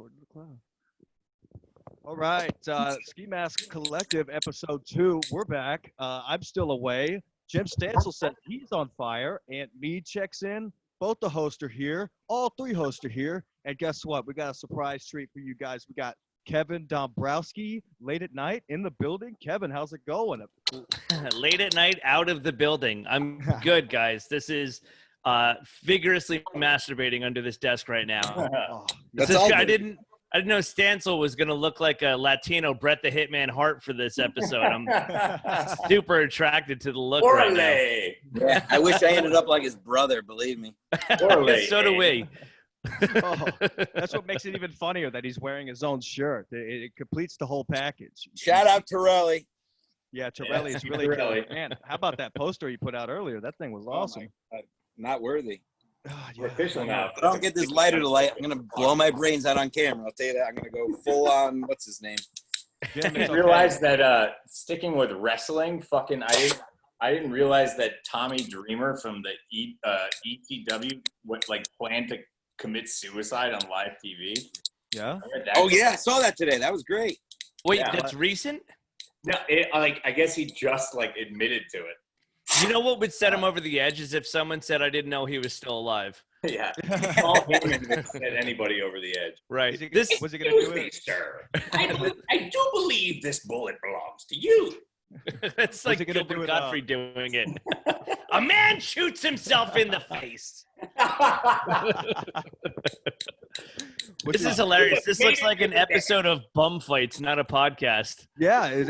According to the cloud. All right, Ski Mask Collective, episode 2. We're back. I'm still away. Jim Stansel says he's on fire. Aunt Mead checks in. Both the hosts are here. All 3 hosts are here. And guess what? We got a surprise treat for you guys. We got Kevin Dombrowski late at night in the building. Kevin, how's it going? Late at night, out of the building. I'm good, guys. This is vigorously masturbating under this desk right now. I didn't know Stansel was going to look like a Latino Bret the Hitman Hart for this episode. I'm super attracted to the look right now. Yeah, I wish I ended up like his brother, believe me. So do we. That's what makes it even funnier that he's wearing his own shirt. It completes the whole package. Shout out Torelli. Yeah, Torelli is really good. Man, how about that poster you put out earlier? That thing was awesome. Not worthy. We're official now. If I don't get this lighter to light, I'm going to blow my brains out on camera. I'll tell you that. I'm going to go full on, what's his name? I didn't realize that sticking with wrestling, I didn't realize that Tommy Dreamer from the ECW planned to commit suicide on live TV. Yeah? Oh, yeah. I saw that today. That was great. Wait, that's recent? No, I guess he just admitted to it. You know what would set him over the edge is if someone said, I didn't know he was still alive. Yeah. Paul Heyman would set anybody over the edge. Right. Was he going to do it? Sir. I do believe this bullet belongs to you. It's like Gilbert Godfrey doing it. A man shoots himself in the face. This is hilarious. This looks like an episode of Bum Fights, not a podcast. Yeah,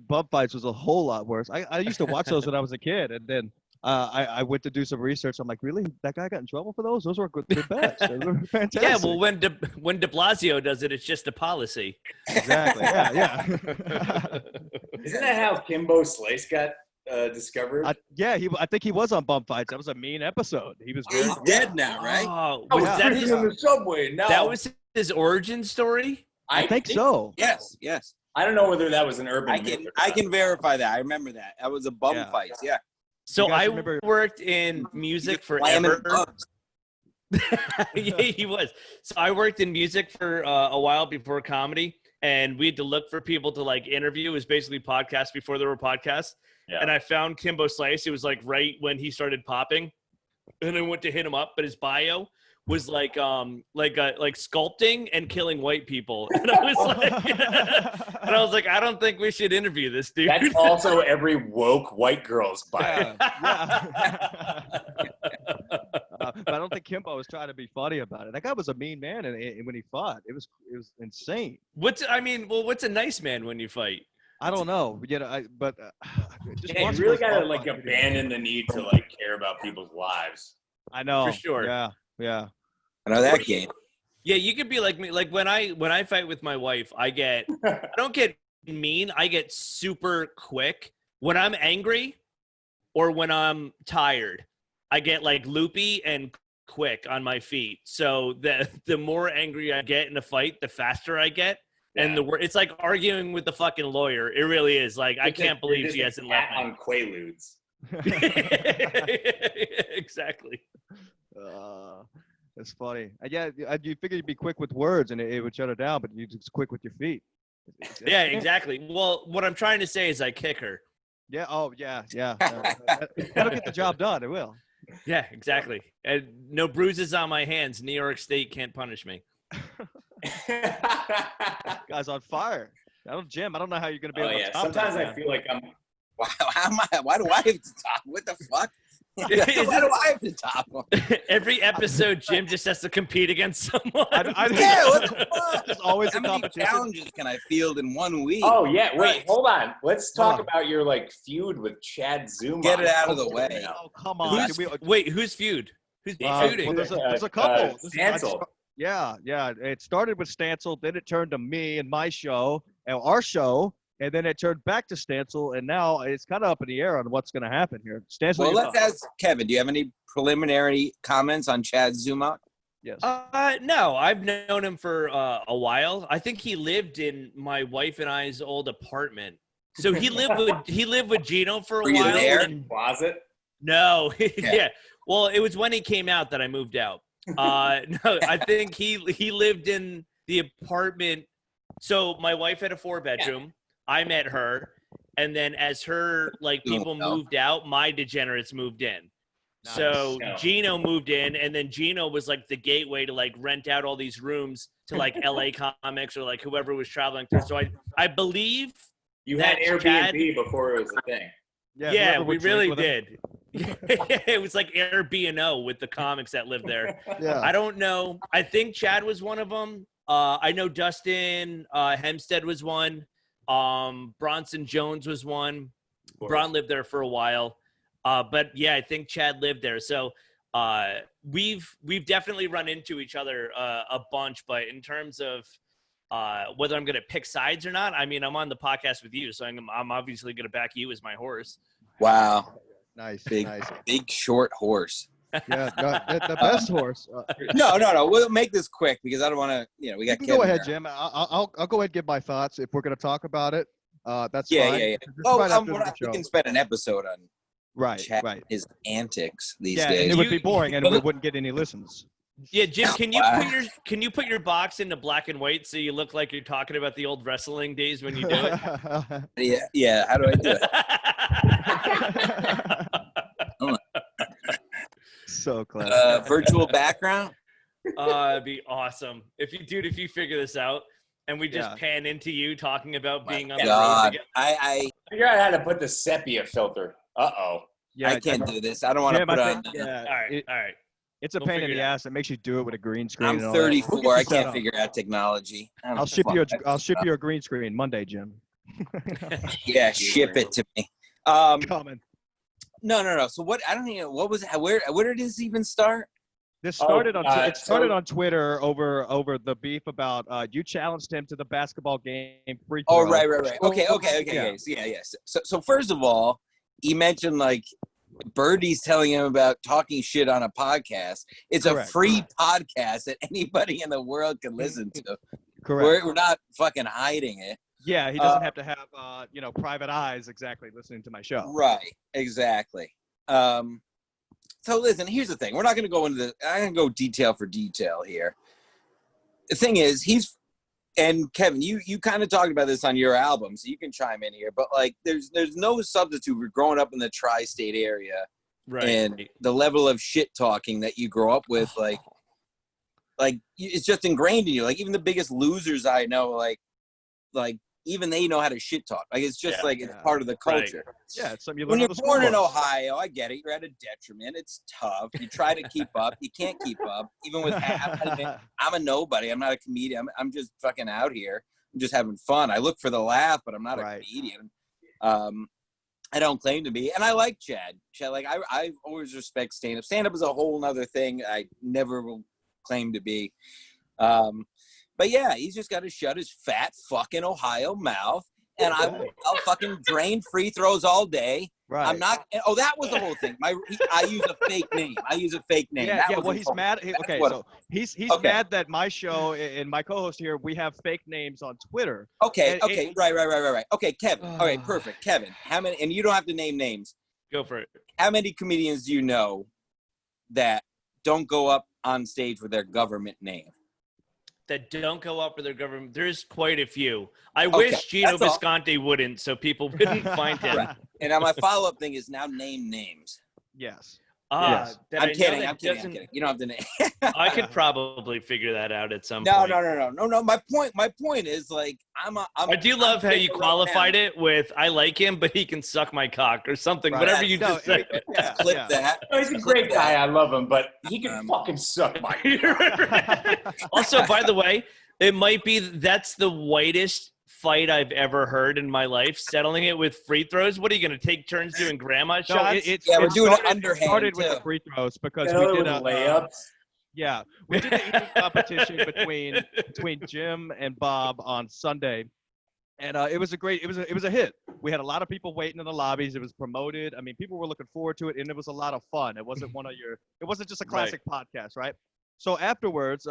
Bum Fights was a whole lot worse. I used to watch those when I was a kid, and then I went to do some research. I'm like, really? That guy got in trouble for those? Those were good bets. They were fantastic. Yeah, well, when de Blasio does it, it's just a policy. Exactly. Yeah. Isn't that how Kimbo Slice got discovered? I think he was on Bum Fights. That was a mean episode. He was He's dead now, right? Oh, was that his in the subway? No, that was his origin story. I think so. Yes. I don't know whether that was an urban. I can verify that. I remember that. That was a Bum Fights. Yeah. So I worked in music forever. Yeah, he was. So I worked in music for a while before comedy, and we had to look for people to interview. It was basically podcasts before there were podcasts. Yeah. And I found Kimbo Slice. It was right when he started popping, and I went to hit him up, but his bio was sculpting and killing white people. And I was like, I don't think we should interview this dude. That's also every woke white girl's bio. Yeah. But I don't think Kimbo was trying to be funny about it. That guy was a mean man, and when he fought, it was insane. What's a nice man when you fight? I don't know. You you really gotta abandon the need to care about people's lives. I know. For sure. Yeah. I know that game. Yeah, you could be like me. Like when I fight with my wife, I don't get mean. I get super quick when I'm angry, or when I'm tired. I get loopy and quick on my feet. So the more angry I get in a fight, the faster I get. And it's like arguing with the fucking lawyer. It really is. I can't believe she hasn't left me. On Quaaludes. Exactly. That's funny. You figured you'd be quick with words and it would shut her down, but you're just quick with your feet. Yeah, exactly. Well, what I'm trying to say is I kick her. Yeah. Oh, yeah. That'll get the job done. It will. Yeah, exactly. And no bruises on my hands. New York State can't punish me. Guy's on fire. Jim, I don't know how you're going to be able to stop Sometimes that, I feel like I'm. Wow, why do I have to top? What the fuck? Why do I have to top him? Every episode, Jim just has to compete against someone. What the fuck? There's always How many challenges can I field in 1 week? Oh, yeah. Wait, hold on. Let's talk about your feud with Chad Zuma. Get it out of the way. Oh, come on. Whose feud? Who's feuding? Well, there's a couple. Stansel. Yeah. It started with Stansel, then it turned to me and my show, and our show, and then it turned back to Stansel, and now it's kind of up in the air on what's going to happen here. Stansel. Well, let's ask Kevin. Do you have any preliminary comments on Chad Zuma? Yes. No, I've known him for a while. I think he lived in my wife and I's old apartment. So he lived with Gino for a while. Were you there? Closet? No. Yeah. Well, it was when he came out that I moved out. No, I think he lived in the apartment. So my wife had a 4-bedroom. I met her, and then as her people moved out, my degenerates moved in. Nice. So Yeah. Gino moved in, and then Gino was the gateway to rent out all these rooms to LA Comics or whoever was traveling through. So I believe You had that's Airbnb Chad. before it was a thing. Yeah, whoever we would drink really with him. did. It was like Airbnb with the comics that lived there. Yeah. I don't know. I think Chad was one of them. I know Dustin Hempstead was one. Bronson Jones was one. Bron lived there for a while. But yeah, I think Chad lived there. So we've definitely run into each other a bunch. But in terms of whether I'm going to pick sides or not, I mean, I'm on the podcast with you, so I'm obviously going to back you as my horse. Wow. Nice. Big, Nice. big short horse. Yeah. No, the best horse. No. We'll make this quick because I don't want to. We You got can Kevin go ahead, here. Jim. I'll go ahead and give my thoughts if we're going to talk about it. That's Yeah, fine. yeah. Just Oh, right after we the show. can spend an episode on Right. Chad, Right. his antics these Yeah, and days. it would be boring, and we wouldn't get any listens. Yeah, Jim, can you Wow. put your box into black and white so you look like you're talking about the old wrestling days when you do it? Yeah. How do I do it? So clever. Virtual background. It'd be awesome if you figure this out and we just pan into you talking about being on the road God, together. I Figure out how to put the sepia filter. Uh-oh. Yeah, I can't do this. I don't want to Jim, put I on. think, yeah, All right. it's a We'll pain in figure the it out. ass. It makes you do it with a green screen. I'm and all that. 34. We'll I get you set can't up. figure out technology. I don't I'll ship fuck you. that I'll ship stuff. you a green screen Monday, Jim. Yeah, ship it to me. Coming. No. So what? I don't even. What was it? Where did this even start? This started on. It started so- on Twitter over the beef about you challenged him to the basketball game free Oh, throw. right. Okay. Yeah. So first of all, he mentioned Birdie's telling him about talking shit on a podcast. It's Correct. a free podcast that anybody in the world can listen to. Correct. We're not fucking hiding it. Yeah, he doesn't have to have private eyes exactly listening to my show. Right. Exactly. So listen, here's the thing. We're not going to go into I'm going to go detail for detail here. The thing is, and Kevin, you kind of talked about this on your album, so you can chime in here. But there's no substitute for growing up in the tri-state area, Right. and the level of shit talking that you grow up with, it's just ingrained in you. Even the biggest losers I know, even they know how to shit talk. It's just it's part of the culture. Yeah, it's something you learn When on you're the born in school bus. Ohio, I get it. You're at a detriment. It's tough. You try to keep up. You can't keep up. Even with I'm a nobody. I'm not a comedian. I'm just fucking out here. I'm just having fun. I look for the laugh, but I'm not a comedian. I don't claim to be. And I like Chad. I always respect stand-up. Stand-up is a whole other thing I never will claim to be. But yeah, he's just got to shut his fat fucking Ohio mouth, and I'll fucking drain free throws all day. Right. I'm not. Oh, that was the whole thing. I use a fake name. Yeah, That yeah. was Well, the he's whole- mad. that's Okay, what- so he's Okay. mad that my show and my co-host here, we have fake names on Twitter. Okay. And Right. Okay, Kevin. All right, perfect. Kevin, how many? And you don't have to name names. Go for it. How many comedians do you know that don't go up on stage with their government name? That don't go up for their government. There's quite a few. I Okay, wish Gino that's all. Visconti wouldn't, so people wouldn't find him. Right. And now my follow-up thing is now name names. Yes. Yes. I'm kidding. I'm kidding. You don't have to name. I could probably figure that out at some No. point. My point is I do love how you qualified it with "I like him, but he can suck my cock" or something. Right. Whatever you just said. Yeah, Clip yeah. that. Oh, he's a great guy. I love him, but he can fucking suck my. Also, by the way, it might be that's the whitest fight I've ever heard in my life. Settling it with free throws. What are you going to take turns doing grandma No, shots? Yeah, we're doing it started underhand, with the too. free throws because Taylor we with did a layups. Yeah, we did the eating competition between Jim and Bob on Sunday, and it was a hit. We had a lot of people waiting in the lobbies. It was promoted. I mean, people were looking forward to it, and it was a lot of fun. It wasn't it wasn't just a classic podcast, right? So afterwards,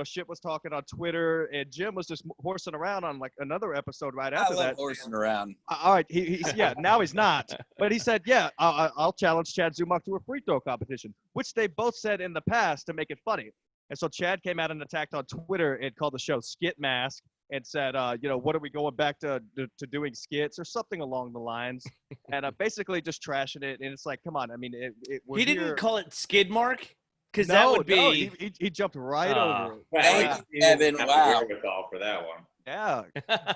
shit was talking on Twitter, and Jim was just horsing around on another episode right I after love that. horsing around. All right, he's now he's not, but he said, I'll challenge Chad Zumach to a free throw competition, which they both said in the past to make it funny. And so Chad came out and attacked on Twitter and called the show Skit Mask and said, what are we going back to doing skits or something along the lines, and basically just trashing it. And it's like, come on, I mean, He didn't call it Skid Mark, because no, that would be. No, he jumped right over it. Thank you, Kevin. Wow. Wherewithal for that one. Yeah,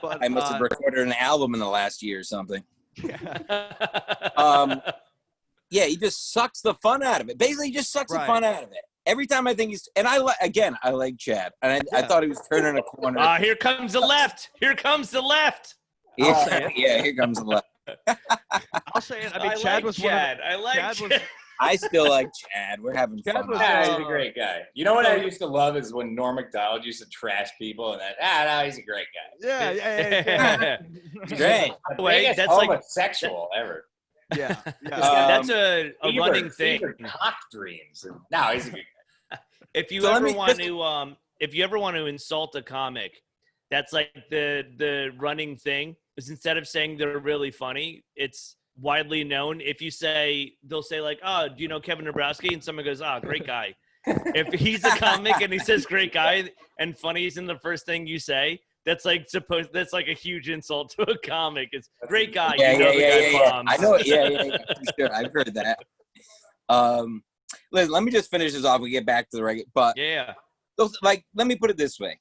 but I must have recorded an album in the last year or something. yeah. Yeah, he just sucks the fun out of it. Basically, he just sucks the Right. fun out of it. Every time I think he's, and I like Chad, and I thought he was turning a corner. Here comes the left. Here comes the left. Yeah, here comes the left. I'll say it. I mean, I Chad like was Chad. one of I like Chad Chad. was, I still like Chad. We're having Chad fun. was, Yeah, he's a great guy. You know what I used to love is when Norm Macdonald used to trash people, and no, he's a great guy. yeah. He's great. The Wait, biggest that's like homosexual ever. Yeah. that's a Fever- running thing. fever cock dreams. No, he's a good guy. If you So let ever me want just- to, if you ever want to insult a comic, that's like the running thing. Is instead of saying they're really funny, it's widely known. If you say, they'll say like, "Oh, do you know Kevin Dombrowski?" And someone goes, "Oh, great guy." If he's a comic and he says "great guy" and funny isn't the first thing you say, that's like a huge insult to a comic. It's great guy. Yeah, you know the guy yeah. bombs. I know it. Yeah, for sure. I've heard that. Listen, let me just finish this off. We get back to the regular, but Yeah. like, let me put it this way.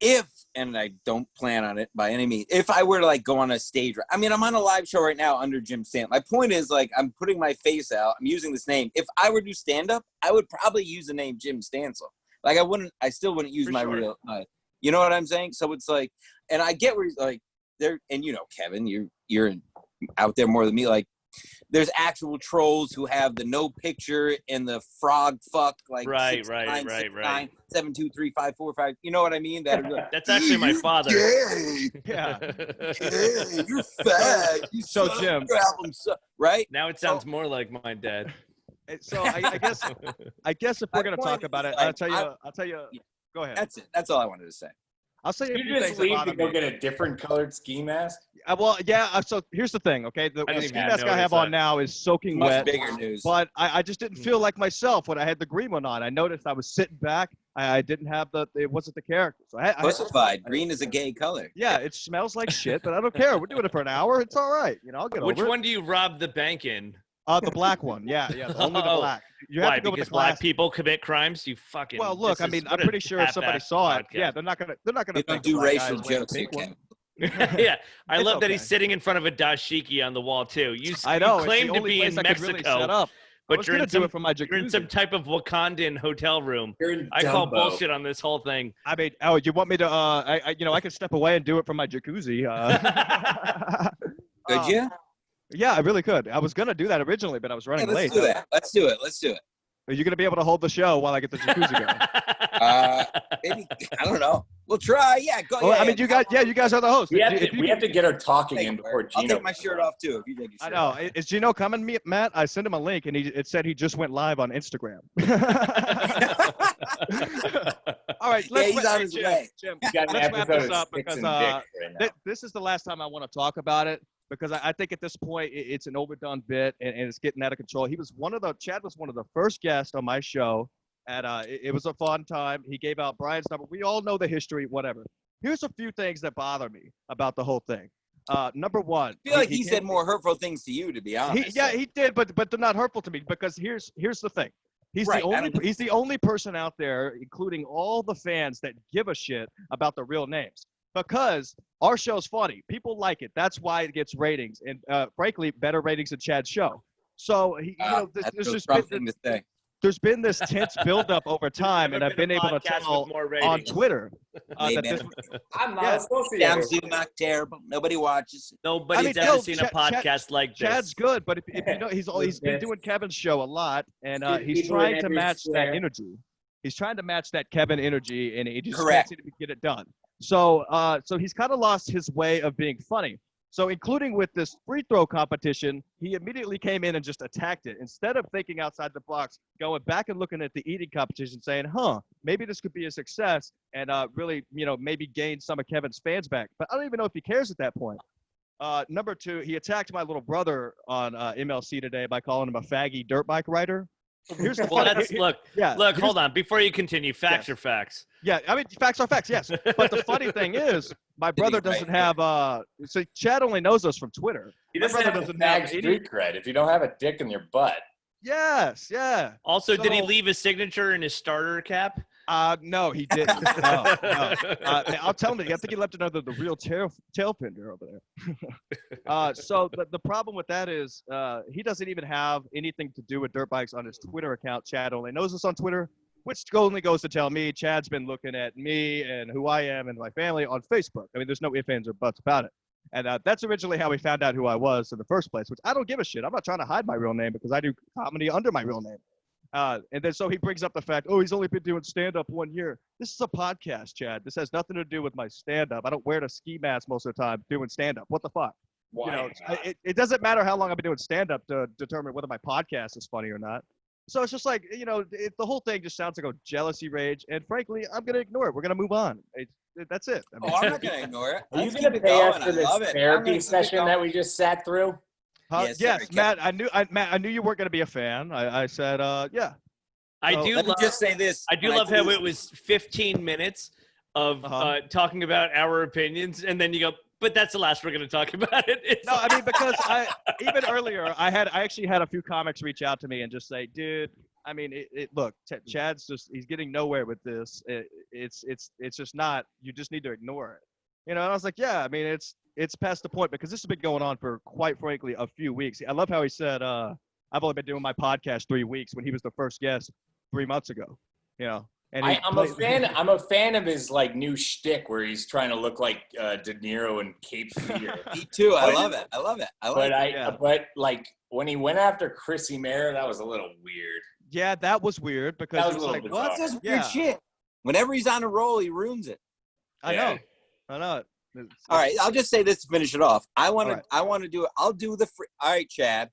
If, and I don't plan on it by any means, if I were to like go on a stage, I mean, I'm on a live show right now under Jim Stanton. My point is, like, I'm putting my face out. I'm using this name. If I were to do stand up, I would probably use the name Jim Stansel. Like, I still wouldn't use For my sure. real, you know what I'm saying? So it's like, and I get where he's like, there, and you know, Kevin, you're out there more than me. Like, there's actual trolls who have the no picture and the frog fuck, like Right. 7 2 3 5 4 5. You know what I mean? That That's actually my father. Gay. Yeah. Gay. You're fat. You So, suck. Jim. Your album suck. Right? Now it sounds more like my dad. So I guess if we're gonna My talk point about is, it, like, I'll tell you. Go ahead. That's it. That's all I wanted to say. I'll say a You few just things that leave bother to go me. get a different colored ski mask? Well, yeah. So here's the thing. Okay, the I didn't ski even mask I notice have that. on now is soaking Much wet. bigger news. But I just didn't feel like myself when I had the green one on. I noticed I was sitting back. I didn't have it wasn't the character. So Pussified. Green is a gay color. yeah, it smells like shit, but I don't care. We're doing it for an hour. It's all right. I'll get Which over one do you rob the bank in? it. The black one. Yeah, only the Oh, black. You have Why? to go with Because the black classic. people commit crimes? You fucking. Well, look, this I mean, is- I'm what a pretty sure if somebody half-assed saw it, podcast. yeah, they're not gonna You think don't the do black racial guy's wearing a jokes here, pink one. Kevin. Yeah, I It's love that okay. he's sitting in front of a dashiki on the wall too. You I know. claim it's the to only be in place I could really Mexico, set up. I but was you're gonna in do some it from my you're in jacuzzi. some type of Wakandan hotel room. You're in I call Dumbo. bullshit on this whole thing. I mean, you want me to? I can step away and do it from my jacuzzi. Could you? Yeah, I really could. I was gonna do that originally, but I was Yeah, running let's late. do that. Let's do it. Let's do it. Are you gonna be able to hold the show while I get the jacuzzi going? Maybe, I don't know. We'll try. Yeah, go. Well, yeah, I mean, you guys are the host. We have, If to, you we have to get her talking take in it, before I'll Gino. take my shirt off too. If you take your I shirt know. off. Is Gino coming, Matt? I sent him a link, and it said he just went live on Instagram. All right, Yeah, he's on his Jim, way. Jim, He's got an let's wrap episode this of up Sticks because and Dicks right now. this is the last time I want to talk about it because I think at this point it's an overdone bit and it's getting out of control. Chad was one of the first guests on my show, and it was a fun time. He gave out Brian's number. We all know the history, whatever. Here's a few things that bother me about the whole thing. Number one, I feel like he said more hurtful things to you, to be honest. he did, but they're not hurtful to me because here's the thing. He's Right, he's the only person out there, including all the fans, that give a shit about the real names. Because our show's funny. People like it. That's why it gets ratings. And frankly, better ratings than Chad's show. So there's been this tense buildup over time, and I've been able to tell on Twitter that this, I'm not Yeah. associated. Sounds not terrible. Nobody watches. Nobody's I mean, ever no, seen a podcast like this. Chad's good, but if you know, he's been doing Kevin's show a lot, and he's People trying in to every match that square. energy. He's trying to match that Kevin energy, and he just Correct. can't seem to get it done. So he's kind of lost his way of being funny. So including with this free throw competition, he immediately came in and just attacked it. Instead of thinking outside the box, going back and looking at the eating competition, saying, maybe this could be a success and really, maybe gain some of Kevin's fans back. But I don't even know if he cares at that point. Number two, he attacked my little brother on MLC today by calling him a faggy dirt bike rider. Here's the Well, funny. that's look. Yeah. Look, here's- hold on. Before you continue, facts Yes. are facts. Yeah, I mean, facts are facts, yes. But the funny thing is, my brother doesn't have. So Chad only knows us from Twitter. He My doesn't brother have doesn't the have tag any. street cred. If you don't have a dick in your butt. Yes, yeah. Also, did he So- leave his signature in his starter cap? No, he didn't. No, no. I'll tell him. I think he left another the real tail fender over there. So the problem with that is he doesn't even have anything to do with dirt bikes on his Twitter account. Chad only knows us on Twitter, which only goes to tell me Chad's been looking at me and who I am and my family on Facebook. I mean, there's no ifs, ands, or buts about it. And that's originally how he found out who I was in the first place, which I don't give a shit. I'm not trying to hide my real name because I do comedy under my real name. And then so he brings up the fact, oh, he's only been doing stand-up 1 year. This is a podcast, Chad. This has nothing to do with my stand-up. I don't wear a ski mask most of the time doing stand-up. What the fuck? Why You know, not? it doesn't matter how long I've been doing stand-up to determine whether my podcast is funny or not. So it's just like, you know, the whole thing just sounds like a jealousy rage. And frankly, I'm going to ignore it. We're going to move on. That's it. I mean, I'm not gonna ignore it. Are you Let's going to keep it pay going. us for I this love it. I'm therapy gonna keep it session going. that we just sat through? Yes, yes, sorry, Matt. I knew you weren't going to be a fan. I said, yeah. I So, do Let me love. just say this. I do When love how this- it was 15 minutes of talking about our opinions, and then you go, but that's the last we're going to talk about it. It's No, I mean, because even earlier I actually had a few comics reach out to me and just say, dude, I mean, look, Chad's he's getting nowhere with this. It's just not. You just need to ignore it. You know, and I was like, yeah, I mean, it's past the point because this has been going on for quite frankly a few weeks. I love how he said, I've only been doing my podcast 3 weeks when he was the first guest 3 months ago. You know, and I'm a fan of his like new shtick where he's trying to look like De Niro in Cape Fear. Me too. I love it. I love it. I like it. But like when he went after Chrissy Mayer, that was a little weird. Yeah, that was weird because That was it's a little like, bit Well, bizarre. that's weird shit. Whenever he's on a roll, he ruins it. I Yeah. know. I know. All right, I'll just say this to finish it off. I want All to. right. I want to do it. I'll do the free. All right, Chad.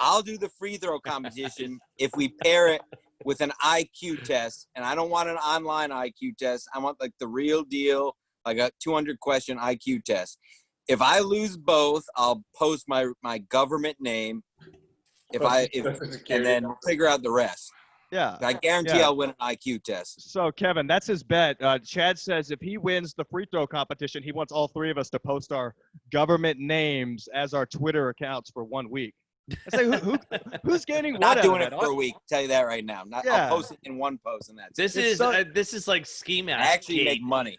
I'll do the free throw competition if we pair it with an IQ test, and I don't want an online IQ test. I want like the real deal, like a 200 question IQ test. If I lose both, I'll post my government name. And then we'll figure out the rest. Yeah. I guarantee Yeah. I'll win an IQ test. So, Kevin, that's his bet. Chad says if he wins the free throw competition, he wants all three of us to post our government names as our Twitter accounts for 1 week. I say, who's gaining what Not out doing of it that? for a week. Tell you that right now. Yeah. I'll post it in one post, and that's it. This is like ski I mask. actually make money.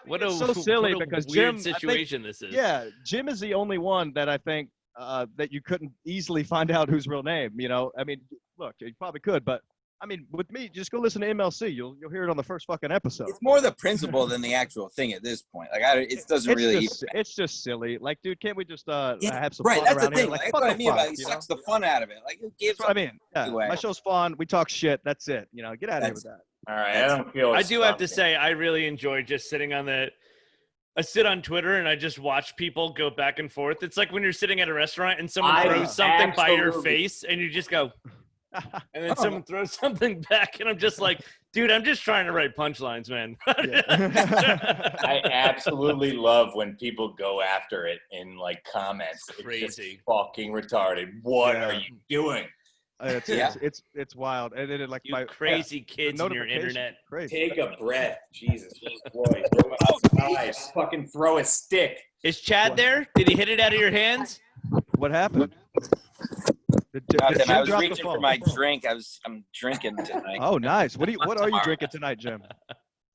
What It's a so silly what a because weird Jim, I think- situation this is. Yeah, Jim is the only one that I think that you couldn't easily find out whose real name. You know, I mean, look, you probably could, but I mean, with me, just go listen to MLC. You'll hear it on the first fucking episode. It's more the principle than the actual thing at this point. Like, it doesn't really. It's just silly. Like, dude, can't we just have some Right, fun that's the around here? thing. Like, That's fuck what I the mean fuck, about it. He you sucks know? the fun out of it. Like, who gives That's what I mean. Yeah, Anyway. my show's fun. We talk shit. That's it. You know, get out of here with that. All right, I don't feel. I do have to stumped. say, I really enjoy just sitting on the. I sit on Twitter and I just watch people go back and forth. It's like when you're sitting at a restaurant and someone I throws something by your absolutely- face and you just go, and then someone throws something back, and I'm just like, dude, I'm just trying to write punchlines, man. I absolutely love when people go after it in like comments. It's Crazy. just fucking retarded. What Yeah. are you doing? It's wild. And then like You my crazy kids in your notification- internet. Crazy. Take a breath, Jesus Christ! Guys, fucking throw a stick. Is Chad there? Did he hit it out of your hands? What happened? Did Nothing. Jim I was drop the reaching for phone? my drink. I'm drinking tonight. Oh, nice. What are you drinking tonight, Jim?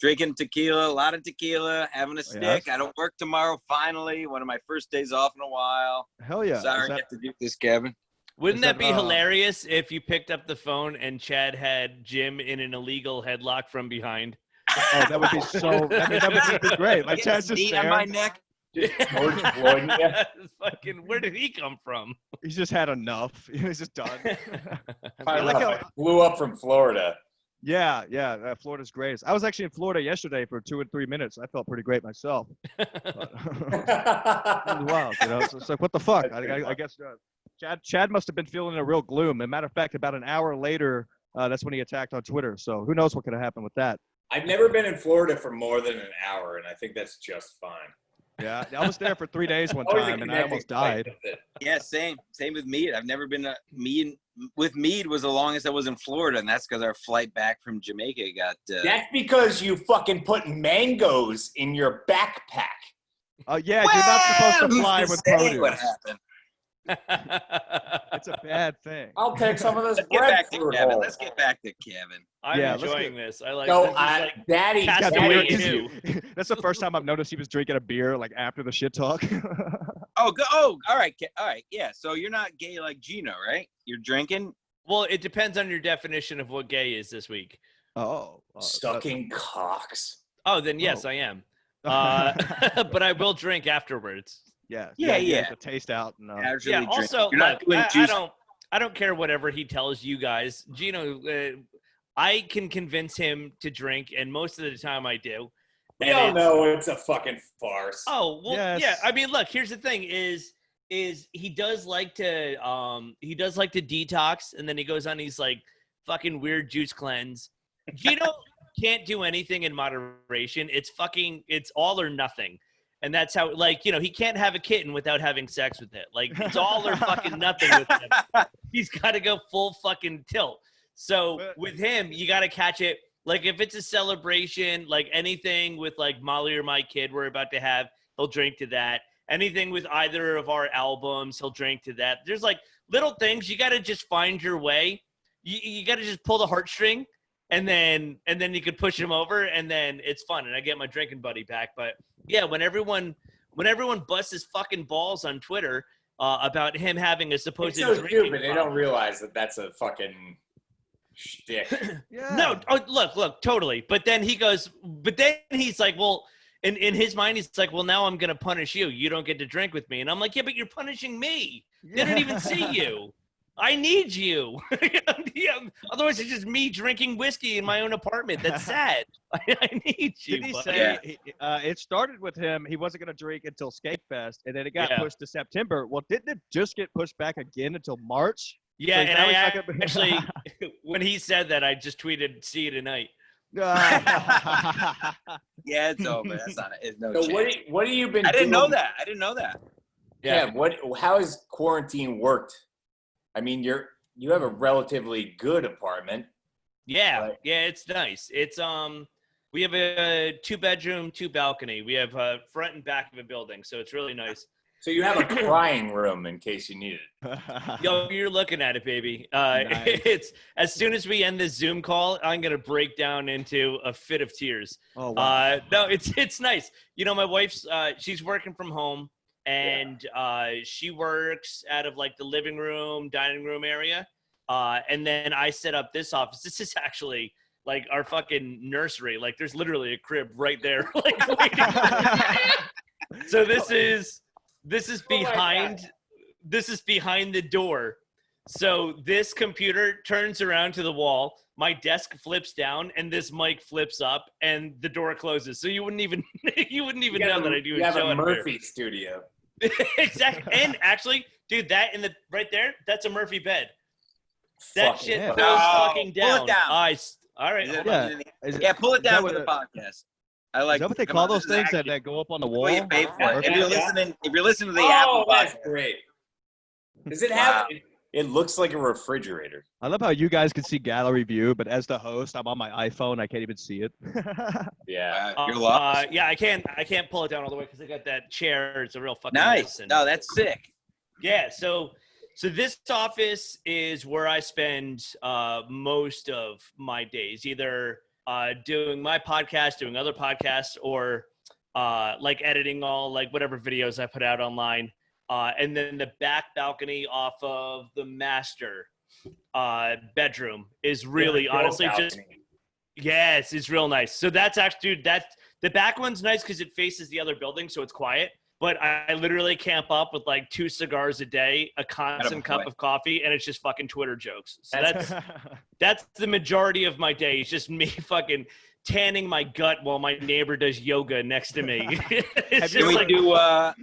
Drinking tequila, a lot of tequila, having a stick. Yes. I don't work tomorrow. Finally, one of my first days off in a while. Hell yeah. Sorry, Is I that- have to do this, Kevin. Wouldn't Is that that, be hilarious if you picked up the phone and Chad had Jim in an illegal headlock from behind? oh, that would be so. I mean, that would be great. Like Get Chad's a just knee on my there. neck. George Floyd, yeah. Fucking, where did he come from? He's just had enough. He's just done. I like how- flew up from Florida. Yeah. Florida's great. I was actually in Florida yesterday for 2 or 3 minutes. I felt pretty great myself. But, it was wild, you know. It's like, what the fuck? I guess Chad must have been feeling a real gloom. As a matter of fact, about an hour later, that's when he attacked on Twitter. So who knows what could have happened with that? I've never been in Florida for more than an hour, and I think that's just fine. Yeah, I was there for 3 days one Always a time, and I almost connecting point died. with it. Yeah, same with Mead. I've never been to Mead. With Mead was the longest I was in Florida, and that's because our flight back from Jamaica got. That's because you fucking put mangoes in your backpack. Yeah, you're not supposed to who's fly to with say produce. what happened? It's a bad thing. I'll take some of this Let's get back to breadfruit Kevin. hole. Let's get back to Kevin. I'm Yeah, let's enjoying this. I like So, this. Is like Daddy, He's got Cast beer. away Daddy, too. That's the first time I've noticed he was drinking a beer like after the shit talk. Oh, all right, yeah. So you're not gay like Gino, right? You're drinking. Well, it depends on your definition of what gay is this week. sucking cocks. Oh, then yes, Oh. I am. But I will drink afterwards. Yeah. Yeah. Get the taste out. And, Casually Yeah. drinking. Also, You're not look, doing I juice. don't care whatever he tells you guys. Gino, I can convince him to drink, and most of the time I do. We And all it's- know it's a fucking farce. Oh well, Yes. yeah. I mean, look. Here's the thing: is he does like to detox, and then he goes on these like fucking weird juice cleanse. Gino can't do anything in moderation. It's all or nothing, and that's how he can't have a kitten without having sex with it. Like it's all or fucking nothing with him. He's got to go full fucking tilt. So with him, you got to catch it. Like if it's a celebration, like anything with like Molly or my kid we're about to have, he'll drink to that. Anything with either of our albums, he'll drink to that. There's like little things. You got to just find your way. You got to just pull the heartstring, and then you could push him over, and then it's fun. And I get my drinking buddy back. But yeah, when everyone busts his fucking balls on Twitter about him having a supposed It's so drinking stupid. They problem. don't realize that that's a fucking shtick. Yeah. No, look, totally. But then he's like, well, in his mind, he's like, well, now I'm going to punish you. You don't get to drink with me. And I'm like, yeah, but you're punishing me. They didn't even see you. I need you. Yeah, otherwise, it's just me drinking whiskey in my own apartment. That's sad. I need you. Did he buddy. say it started with him? He wasn't going to drink until Skate Fest, and then it got Yeah. pushed to September. Well, didn't it just get pushed back again until March? Yeah, So and now I he's not gonna be- actually, when he said that, I just tweeted, "See you tonight." Yeah, it's over. That's not. It's no So chance. what have you been? I didn't doing? know that. I didn't know that. Yeah. How has quarantine worked? I mean, you have a relatively good apartment. Yeah, Right. yeah, it's nice. It's we have a 2-bedroom, 2-balcony. We have front and back of a building, so it's really nice. So you have a crying room in case you need it. Yo, you're looking at it, baby. Nice. It's as soon as we end this Zoom call, I'm gonna break down into a fit of tears. Oh wow. No, it's nice. You know, my wife's she's working from home, and she works out of like the living room, dining room area, and then I set up this office. This is actually like our fucking nursery. Like, there's literally a crib right there. Like, waiting. So this is behind. This is behind the door. So this computer turns around to the wall. My desk flips down, and this mic flips up, and the door closes. So you wouldn't even know that I do You a have show a in here. Murphy studio. Exactly. And actually, dude, that in the right there, that's a Murphy bed. That Fucking shit hell. goes No, fucking pull it down. down. All right. Is it- Hold on. Yeah. pull it Is that down what for the it- podcast. I like. Is that what they come call on, those this is things actually that go up on the wall? what you paid for it. Yeah, If you're yeah. listening to the Oh, Apple that's podcast, great. Does it have? Wow. It looks like a refrigerator. I love how you guys can see gallery view, but as the host, I'm on my iPhone. I can't even see it. Yeah. you're lost. Yeah, I can't pull it down all the way because I got that chair. It's a real fucking Nice. mess. And- No, that's sick. Yeah, so this office is where I spend most of my days, either doing my podcast, doing other podcasts, or like editing all like whatever videos I put out online. And then the back balcony off of the master bedroom is really Yeah, honestly balcony. just yes, it's real nice. So that's actually the back one's nice because it faces the other building, so it's quiet. But I literally camp up with like 2 cigars a day, a constant cup Attaboy. of coffee, and it's just fucking Twitter jokes. So that's the majority of my day. It's just me fucking tanning my gut while my neighbor does yoga next to me. It's Can just we like,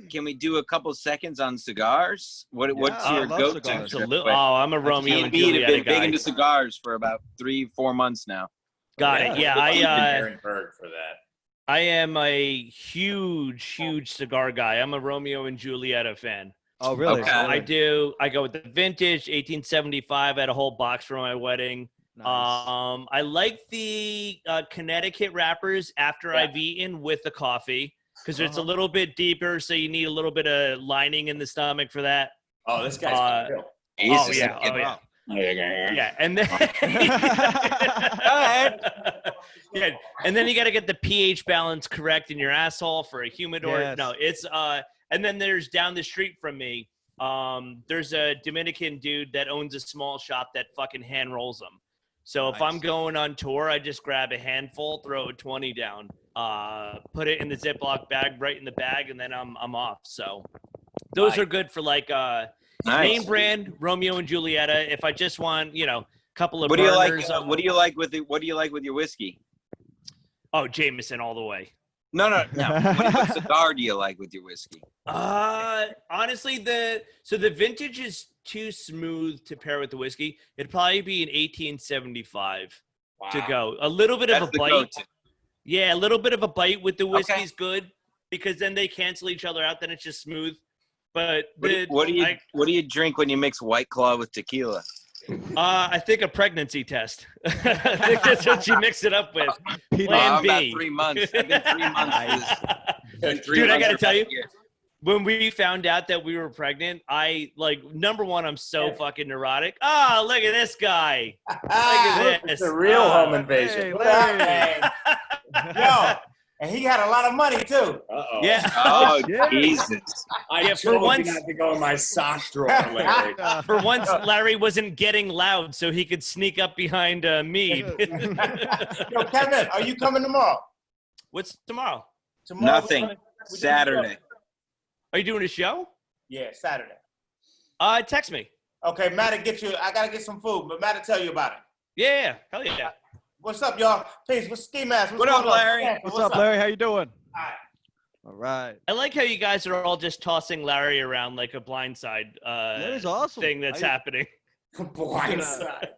can we do a couple seconds on cigars? What's I your love go-to? cigars. absolutely. Oh, I'm a Romeo Me and and Pete have Juliet been guy. big into cigars for about 3-4 months now. Got it. Yeah, Aaron I Berg for that. I am a huge cigar guy. I'm a Romeo and Julieta fan. Oh, really? Okay. I go with the vintage 1875. I had a whole box for my wedding. Nice. I like the Connecticut wrappers after I've eaten with the coffee because it's a little bit deeper, so you need a little bit of lining in the stomach for that. Oh, this guy's real. Oh Jesus. yeah, yeah, and then yeah, and then you got to get the pH balance correct in your asshole for a humidor. Yes. No, it's and then there's down the street from me. There's a Dominican dude that owns a small shop that fucking hand rolls them. So if I'm Nice. going on tour, I just grab a handful, throw a 20 down, put it in the Ziploc bag, right in the bag, and then I'm off. So those are good for like name brand Romeo and Julieta. If I just want, a couple of What do you like? burners, What do you like with your whiskey? oh, Jameson all the way. No. What cigar do you like with your whiskey? Honestly, the vintage is too smooth to pair with the whiskey. It'd probably be an 1875 to go. A little bit of a bite. Go-to. Yeah, a little bit of a bite with the whiskey's good because then they cancel each other out. Then it's just smooth. But What do you drink when you mix White Claw with tequila? I think a pregnancy test. I think that's what you mix it up with. Plan I'm B. about 3 months. I've been 3 months. Dude, I gotta tell you, when we found out that we were pregnant, number one, I'm so fucking neurotic. Oh, look at this guy. Look at this. It's a real home invasion. Hey, What up, Larry. man? Yo, and he had a lot of money too. Uh-oh. Yeah. Oh, shit. Jesus. Yeah, for told once- you not to go in my sock drawer, Larry. For once, Larry wasn't getting loud, so he could sneak up behind me. Yo, Kevin, are you coming tomorrow? What's tomorrow? Tomorrow. Nothing. we're doing a show. Saturday. Are you doing a show? Yeah, Saturday. Text me. Okay, Matt, I gotta get some food, but Matt will tell you about it. Yeah, hell yeah. What's up, y'all? Peace. What's Ski Mask? What up, Larry? What's up, Larry? How you doing? All right. All right. I like how you guys are all just tossing Larry around like a blindside Larry's awesome. thing that's happening. Blindside.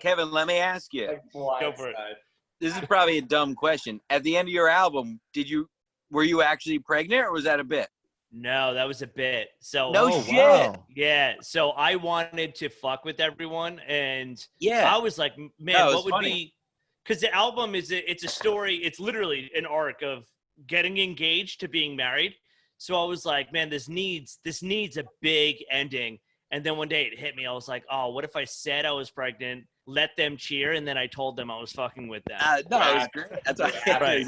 Kevin, let me ask you. Go for it. This is probably a dumb question. At the end of your album, were you actually pregnant or was that a bit? No, that was a bit. So No shit. Wow. yeah, so I wanted to fuck with everyone, and Yeah. I was like, man, No, it's what would funny. be? Because the album it's a story. It's literally an arc of getting engaged to being married. So I was like, man, this needs a big ending. And then one day it hit me. I was like, oh, what if I said I was pregnant, let them cheer, and then I told them I was fucking with them? No, it was great. That's Right.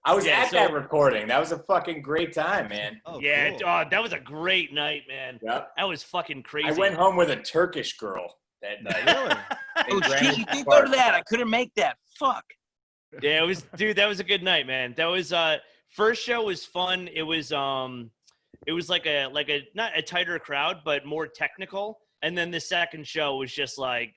I was Yeah, at that recording. That was a fucking great time, man. Oh, Yeah, cool. that was a great night, man. Yep. That was fucking crazy. I went home with a Turkish girl that night. Really? Oh, shit, you did go to that. I couldn't make that. Fuck. Yeah, it was, dude. That was a good night, man. That was first show was fun. It was like a not a tighter crowd, but more technical. And then the second show was just like,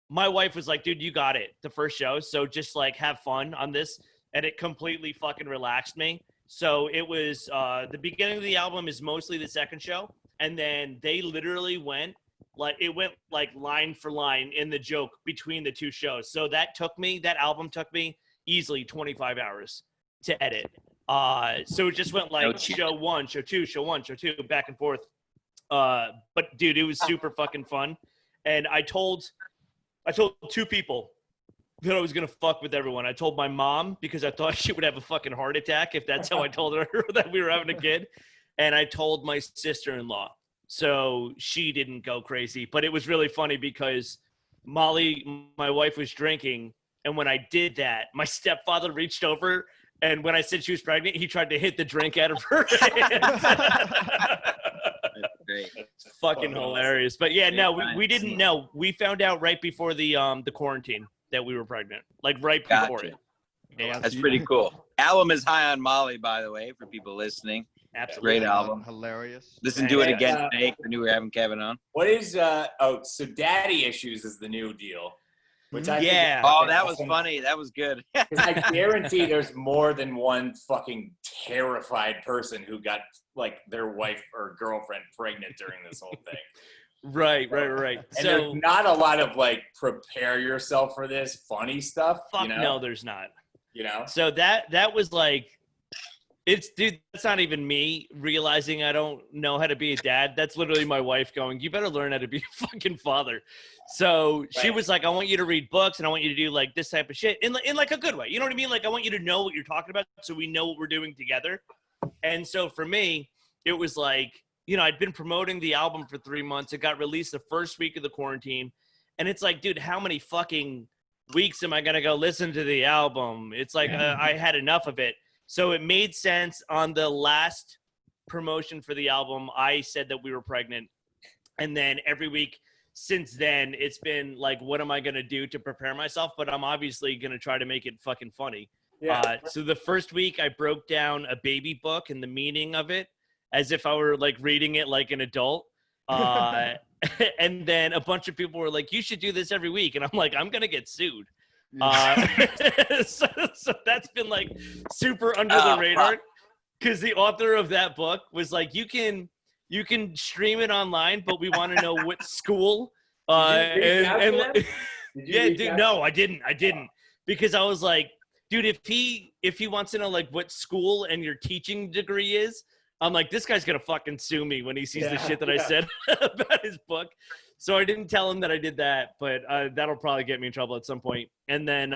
my wife was like, dude, you got it. The first show, so just like have fun on this, and it completely fucking relaxed me. So it was the beginning of the album is mostly the second show, and then they literally went like line for line in the joke between the two shows. So that album took me easily 25 hours to edit. So it just went like show one, show two, show one, show two, back and forth. But dude, it was super fucking fun. And I told two people that I was gonna fuck with everyone. I told my mom because I thought she would have a fucking heart attack if that's how I told her that we were having a kid. And I told my sister-in-law. So she didn't go crazy. But it was really funny because Molly, my wife, was drinking. And when I did that, my stepfather reached over. And when I said she was pregnant, he tried to hit the drink out of her hand. Great. It's fucking hilarious. But yeah, no, we didn't know. We found out right before the quarantine that we were pregnant. Like right before Gotcha. it. Yeah, That's pretty cool. Album is High on Molly, by the way, for people listening. absolutely. Great album. Hilarious. Listen to it Yeah. again today. I knew we were having Kevin on. What is so Daddy Issues is the new deal. Which I think Yeah. is Oh, that was awesome. funny. That was good. 'Cause I guarantee there's more than one fucking terrified person who got like their wife or girlfriend pregnant during this whole thing. Right. And So there's not a lot of like prepare yourself for this funny stuff. fuck you know? no, there's not. You know? So that was like, dude, that's not even me realizing I don't know how to be a dad. That's literally my wife going, you better learn how to be a fucking father. So she was like, I want you to read books and I want you to do like this type of shit in like a good way. You know what I mean? Like, I want you to know what you're talking about so we know what we're doing together. And so for me, it was like, you know, I'd been promoting the album for 3 months. It got released the first week of the quarantine. And it's like, dude, how many fucking weeks am I going to go listen to the album? It's like, I had enough of it. So it made sense. On the last promotion for the album, I said that we were pregnant. And then every week since then, it's been like, what am I going to do to prepare myself? But I'm obviously going to try to make it fucking funny. Yeah. So the first week I broke down a baby book and the meaning of it as if I were like reading it like an adult. And then a bunch of people were like, you should do this every week. And I'm like, I'm going to get sued. So that's been like super under the radar because the author of that book was like, you can stream it online, but we want to know what school. Yeah, dude, no, I didn't because I was like, dude, if he wants to know like what school and your teaching degree is, I'm like, this guy's gonna fucking sue me when he sees the shit that I said about his book. So I didn't tell him that I did that, but that'll probably get me in trouble at some point. And then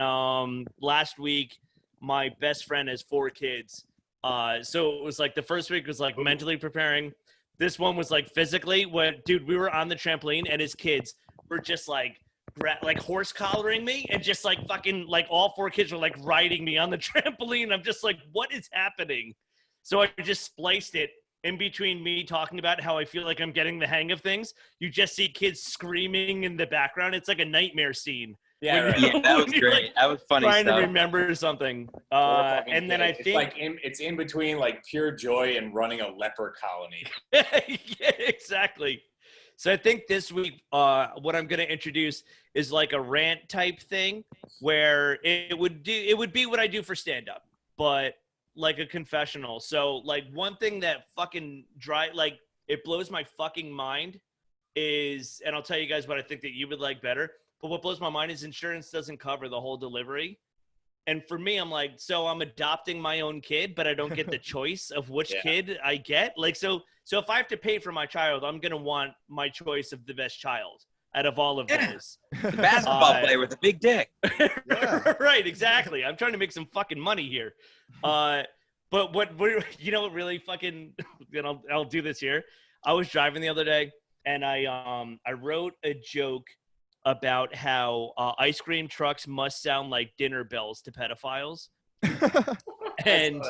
last week, my best friend has 4 kids. So it was like the first week was like mentally preparing. This one was like physically. Dude, we were on the trampoline and his kids were just like horse collaring me and just like fucking like all 4 kids were like riding me on the trampoline. I'm just like, what is happening? So I just spliced it in between me talking about how I feel like I'm getting the hang of things. You just see kids screaming in the background. It's like a nightmare scene. Yeah, right. Yeah, that was great. Like that was funny trying stuff. To remember something. And then I think it's like it's in between like pure joy and running a leper colony. Yeah, exactly. So I think this week, what I'm going to introduce is like a rant type thing where it would be what I do for stand up, but like a confessional. So like one thing that fucking it blows my fucking mind is, and I'll tell you guys what I think that you would like better, but what blows my mind is insurance doesn't cover the whole delivery. And for me, I'm like, so I'm adopting my own kid, but I don't get the choice of which kid I get. Like, so if I have to pay for my child, I'm going to want my choice of the best child out of all of those. The basketball player with a big dick. Right, exactly. I'm trying to make some fucking money here. But what really fucking, and I'll do this here. I was driving the other day and I wrote a joke about how ice cream trucks must sound like dinner bells to pedophiles. And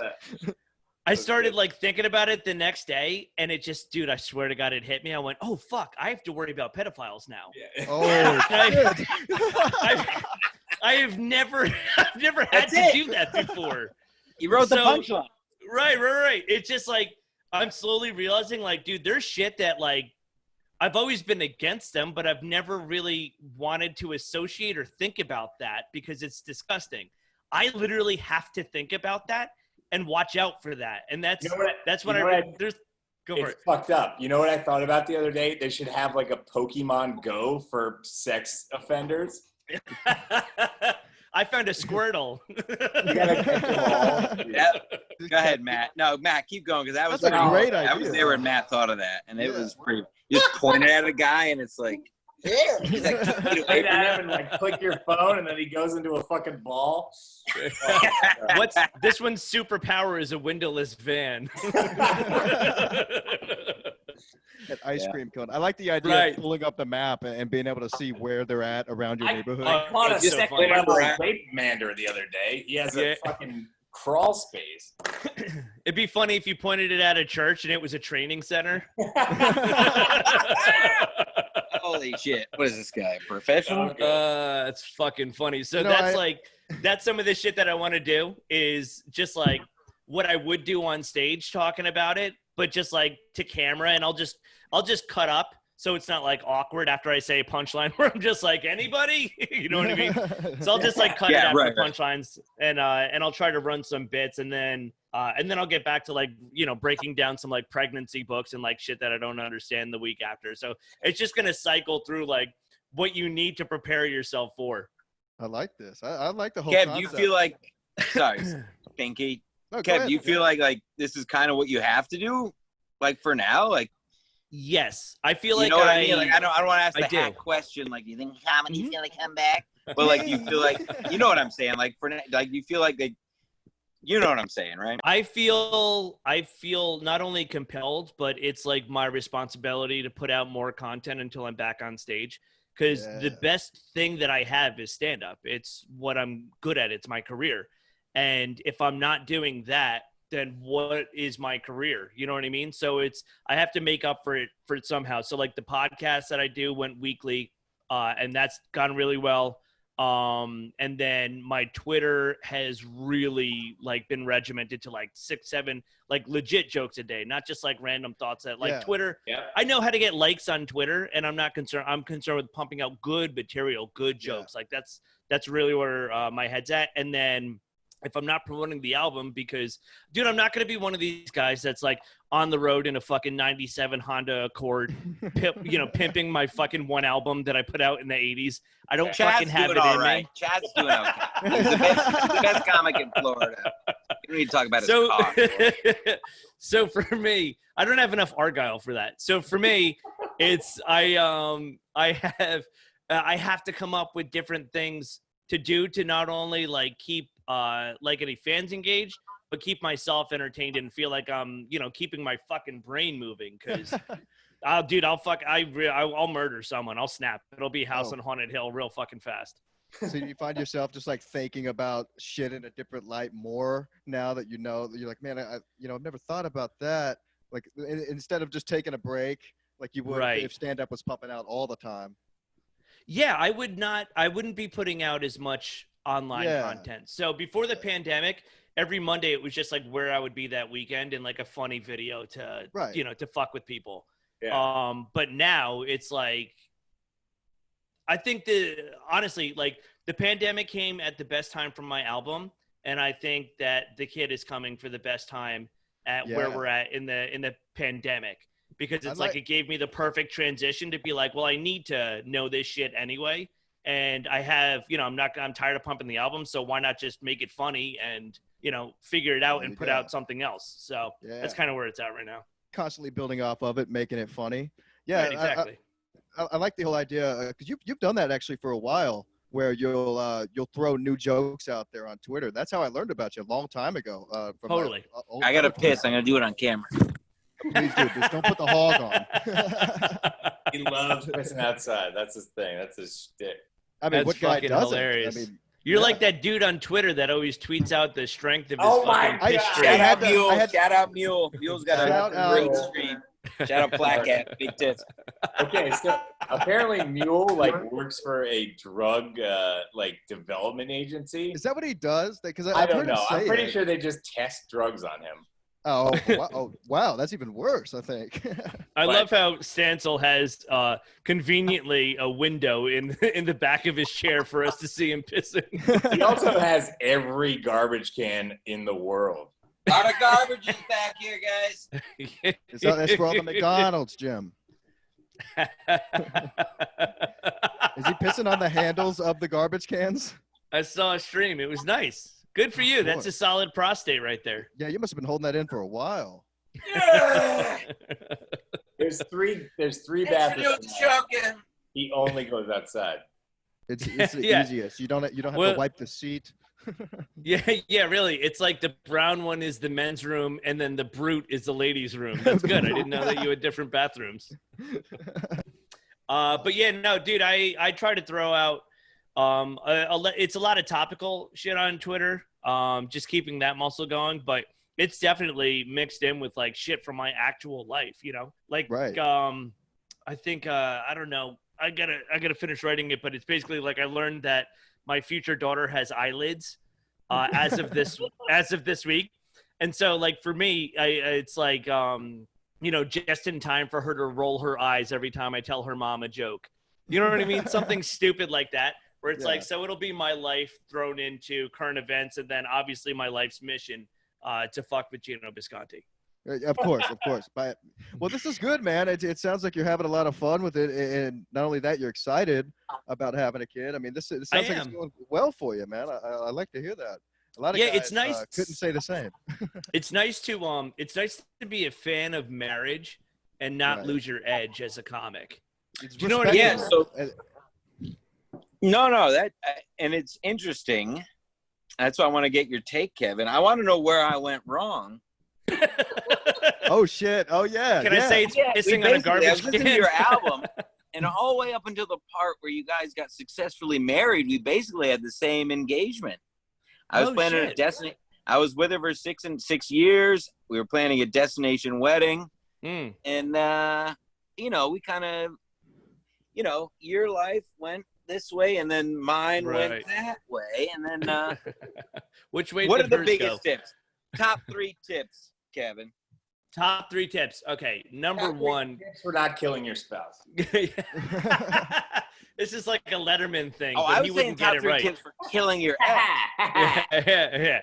I started like thinking about it the next day and it just, dude, I swear to God, it hit me. I went, oh fuck, I have to worry about pedophiles now. Yeah. Oh, I've never had to do that before. You wrote the punchline. Right. It's just like, I'm slowly realizing like, dude, there's shit that like, I've always been against them, but I've never really wanted to associate or think about that because it's disgusting. I literally have to think about that and watch out for that. And that's go for it. Fucked up. You know what I thought about the other day? They should have like a Pokemon Go for sex offenders. I found a Squirtle. You gotta catch them all. Yeah. Go ahead, Matt. No, Matt, keep going because that was a great idea. I was there when Matt thought of that, and it was pretty. You just pointed at a guy, and it's like, he's like, point at him and like click your phone, and then he goes into a fucking ball. What's this one's superpower is a windowless van. An ice cream cone. I like the idea of pulling up the map and being able to see where they're at around your neighborhood. I caught a second-level rape mander the other day. He has a fucking crawl space. It'd be funny if you pointed it at a church and it was a training center. Holy shit. What is this guy? Professional? It's fucking funny. So that's some of the shit that I want to do is just like what I would do on stage talking about it, but just like to camera, and I'll just cut up so it's not like awkward after I say a punchline where I'm just like, anybody? You know what I mean? So I'll just like cut it after punchlines and I'll try to run some bits and then I'll get back to like, you know, breaking down some like pregnancy books and like shit that I don't understand the week after. So it's just going to cycle through like what you need to prepare yourself for. I like this. I like the whole Kev, concept. do you feel like Sorry, Pinky. No, go Kev, ahead. do you feel like this is kind of what you have to do? Like for now? Like, Yes, I feel you like know what I mean? Like, I don't want to ask I the do. hack question. Like, do you think comedy's Mhm. gonna come back? But like, do you feel like, you know what I'm saying? Like for like, do you feel like you know what I'm saying, right? I feel not only compelled, but it's like my responsibility to put out more content until I'm back on stage. Because the Yeah. best thing that I have is stand up. It's what I'm good at. It's my career. And if I'm not doing that, then what is my career? You know what I mean? So I have to make up for it somehow. So like the podcast that I do went weekly, and that's gone really well. And then my Twitter has really like been regimented to like 6, 7 like legit jokes a day, not just like random thoughts that like Yeah. Twitter. Yeah. I know how to get likes on Twitter, and I'm not concerned. I'm concerned with pumping out good material, good jokes. Like that's really where my head's at. And then if I'm not promoting the album, because dude, I'm not going to be one of these guys that's like on the road in a fucking 97 Honda Accord, pimping my fucking one album that I put out in the 80s. I don't fucking have it in me. Chad's doing okay. He's the best comic in Florida. You don't need to talk about his So, cock. so for me, I don't have enough Argyle for that. So for me, it's I have to come up with different things to do to not only like keep like any fans engaged, but keep myself entertained and feel like I'm keeping my fucking brain moving. Because I'll murder someone. I'll snap. It'll be House on Haunted Hill real fucking fast. So you find yourself just like thinking about shit in a different light more now that you're like, man, I've never thought about that. Like instead of just taking a break, like you would if stand-up was pumping out all the time. Yeah, I wouldn't be putting out as much online content. So before the pandemic, every Monday it was just like where I would be that weekend and like a funny video to to fuck with people. Yeah. But now it's like, I think honestly, like the pandemic came at the best time for my album, and I think that The Kid is coming for the best time at where we're at in the pandemic, because it's like it gave me the perfect transition to be like, well, I need to know this shit anyway, and I have I'm tired of pumping the album, so why not just make it funny and figure it out and put out something else. So that's kind of where it's at right now. Constantly building off of it, making it funny. Yeah, right, exactly. I like the whole idea because you've done that actually for a while, where you'll throw new jokes out there on Twitter. That's how I learned about you a long time ago. Totally. I gotta piss. I'm gonna do it on camera. Please do. Just don't put the hog on. He loves pissing outside. That's his thing. That's his shtick. I mean, That's what guy fucking doesn't? hilarious. I mean, You're like that dude on Twitter that always tweets out the strength of his Oh my fucking piss God. stream. Shout out to- Mule. I had- Shout out Mule. Mule's got Shout a out. great stream. Shout out Black Cat. Big tits. Okay, so apparently Mule like works for a drug like development agency. Is that what he does? Because I I've don't heard him know. say I'm pretty it. sure they just test drugs on him. Oh, wow, that's even worse, I think. I love how Stancil has conveniently a window in the back of his chair for us to see him pissing. He also has every garbage can in the world. A lot of garbage is back here, guys. That's for all the McDonald's, Jim. Is he pissing on the handles of the garbage cans? I saw a stream. It was nice. Good for you. That's a solid prostate right there. Yeah, you must have been holding that in for a while. Yeah. There's three It's bathrooms. choking. He only goes outside. It's the Yeah. easiest. You don't have to Well- wipe the seat. Yeah, really. It's like the brown one is the men's room, and then the brute is the ladies' room. That's good. I didn't know that you had different bathrooms. But yeah, no, dude, I try to throw out. It's a lot of topical shit on Twitter. Just keeping that muscle going, but it's definitely mixed in with like shit from my actual life. Like Right. I think I don't know. I gotta finish writing it, but it's basically like I learned that my future daughter has eyelids as of this week, and so like for me, it's like just in time for her to roll her eyes every time I tell her mom a joke. You know what I mean? Something stupid like that, where it's like, so it'll be my life thrown into current events, and then obviously my life's mission to fuck with Gino Bisconti. Of course. But well, this is good, man. It sounds like you're having a lot of fun with it, and not only that, you're excited about having a kid. I mean, it sounds like it's going well for you, man. I like to hear that. A lot of Yeah, guys, it's nice. couldn't say the same. It's nice to be a fan of marriage and not Right. lose your edge as a comic. It's Do you know what I mean? Yeah. So Uh, no, and it's interesting. That's why I want to get your take, Kevin. I want to know where I went wrong. Oh shit! Oh yeah. Can I say it's pissing on a I garbage was listening can? to your album, and all the way up until the part where you guys got successfully married, we basically had the same engagement. I was planning a destination. I was with her for 6 years. We were planning a destination wedding, and we kind of, your life went this way, and then mine went that way, and then Which way? what did are the hers biggest go? tips? Top 3 tips, Kevin. Top 3 tips. Okay, number Top 3 one. tips for not killing your spouse. This is like a Letterman thing. Oh, but I he was saying wouldn't top get it 3 right. tips for killing your ex. Yeah.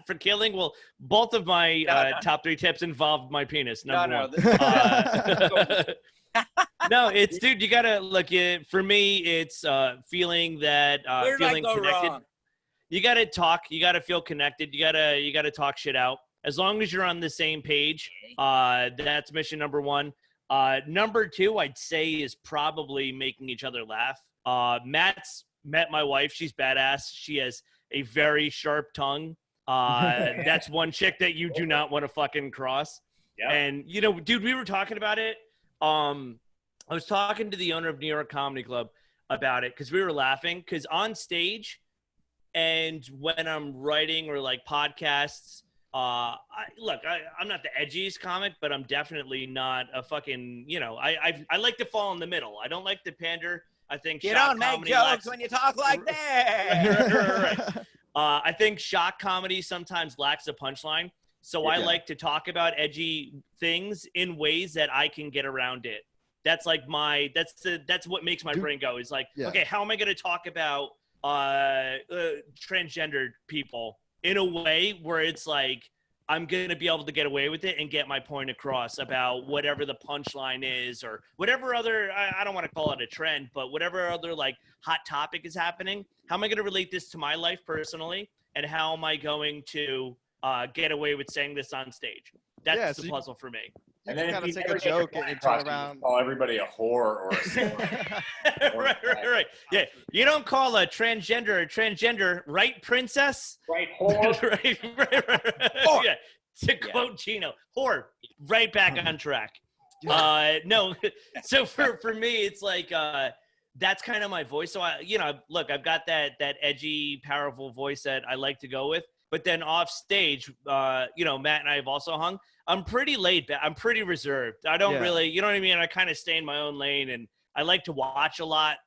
For killing, well, both of my top 3 tips involved my penis. Number one. No, it's dude. You gotta look. For me, it's feeling that Where did I feeling go connected. wrong? You gotta talk. You gotta feel connected. You gotta talk shit out. As long as you're on the same page, that's mission number 1. Number 2, I'd say, is probably making each other laugh. Matt's met my wife. She's badass. She has a very sharp tongue. That's one chick that you do not want to fucking cross. Yeah. And, dude, we were talking about it. I was talking to the owner of New York Comedy Club about it because we were laughing because on stage and when I'm writing or like podcasts, I'm not the edgiest comic, but I'm definitely not a fucking, I like to fall in the middle. I don't like to pander. I think You shock don't make comedy jokes lacks- when you talk like that. Right. I think shock comedy sometimes lacks a punchline. So I like to talk about edgy things in ways that I can get around it. That's like that's what makes my brain go. Is like, okay, how am I going to talk about transgendered people in a way where it's like I'm going to be able to get away with it and get my point across about whatever the punchline is or whatever other, I don't want to call it a trend, but whatever other like hot topic is happening. How am I going to relate this to my life personally? And how am I going to get away with saying this on stage? That's the puzzle for me. And then kind of take a joke and turn around. Call everybody a whore or a right. Yeah, you don't call a transgender, right, princess? Right, whore. right. Yeah. To quote Gino, whore. Right back on track. No. So for me, it's like that's kind of my voice. So I've got that edgy, powerful voice that I like to go with. But then off stage, Matt and I have also hung. I'm pretty laid back. I'm pretty reserved. I don't really, you know what I mean? I kind of stay in my own lane, and I like to watch a lot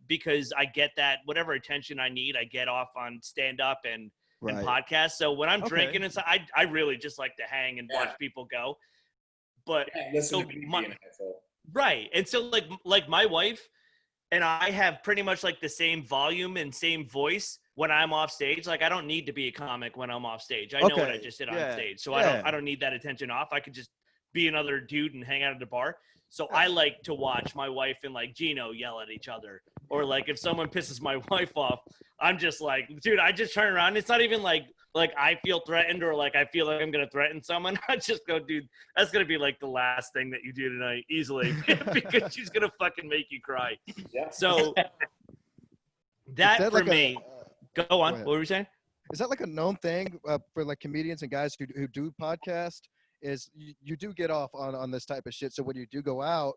because I get that whatever attention I need, I get off on stand-up and podcasts. So when I'm drinking and stuff, I really just like to hang and watch people go. But listen so to me being an asshole. Right. And so like my wife and I have pretty much like the same volume and same voice when I'm off stage. Like I don't need to be a comic when I'm off stage. I know what I just did on stage. So I don't need that attention off. I could just be another dude and hang out at the bar. So I like to watch my wife and like Gino yell at each other. Or like if someone pisses my wife off, I'm just like, dude, I just turn around. It's not even like I feel threatened or like I feel like I'm gonna threaten someone. I just go, dude, that's gonna be like the last thing that you do tonight, easily, because she's gonna fucking make you cry. Yeah. So that for like me. Go on. What were we saying? Is that like a known thing for like comedians and guys who do podcast? Is you do get off on this type of shit. So when you do go out,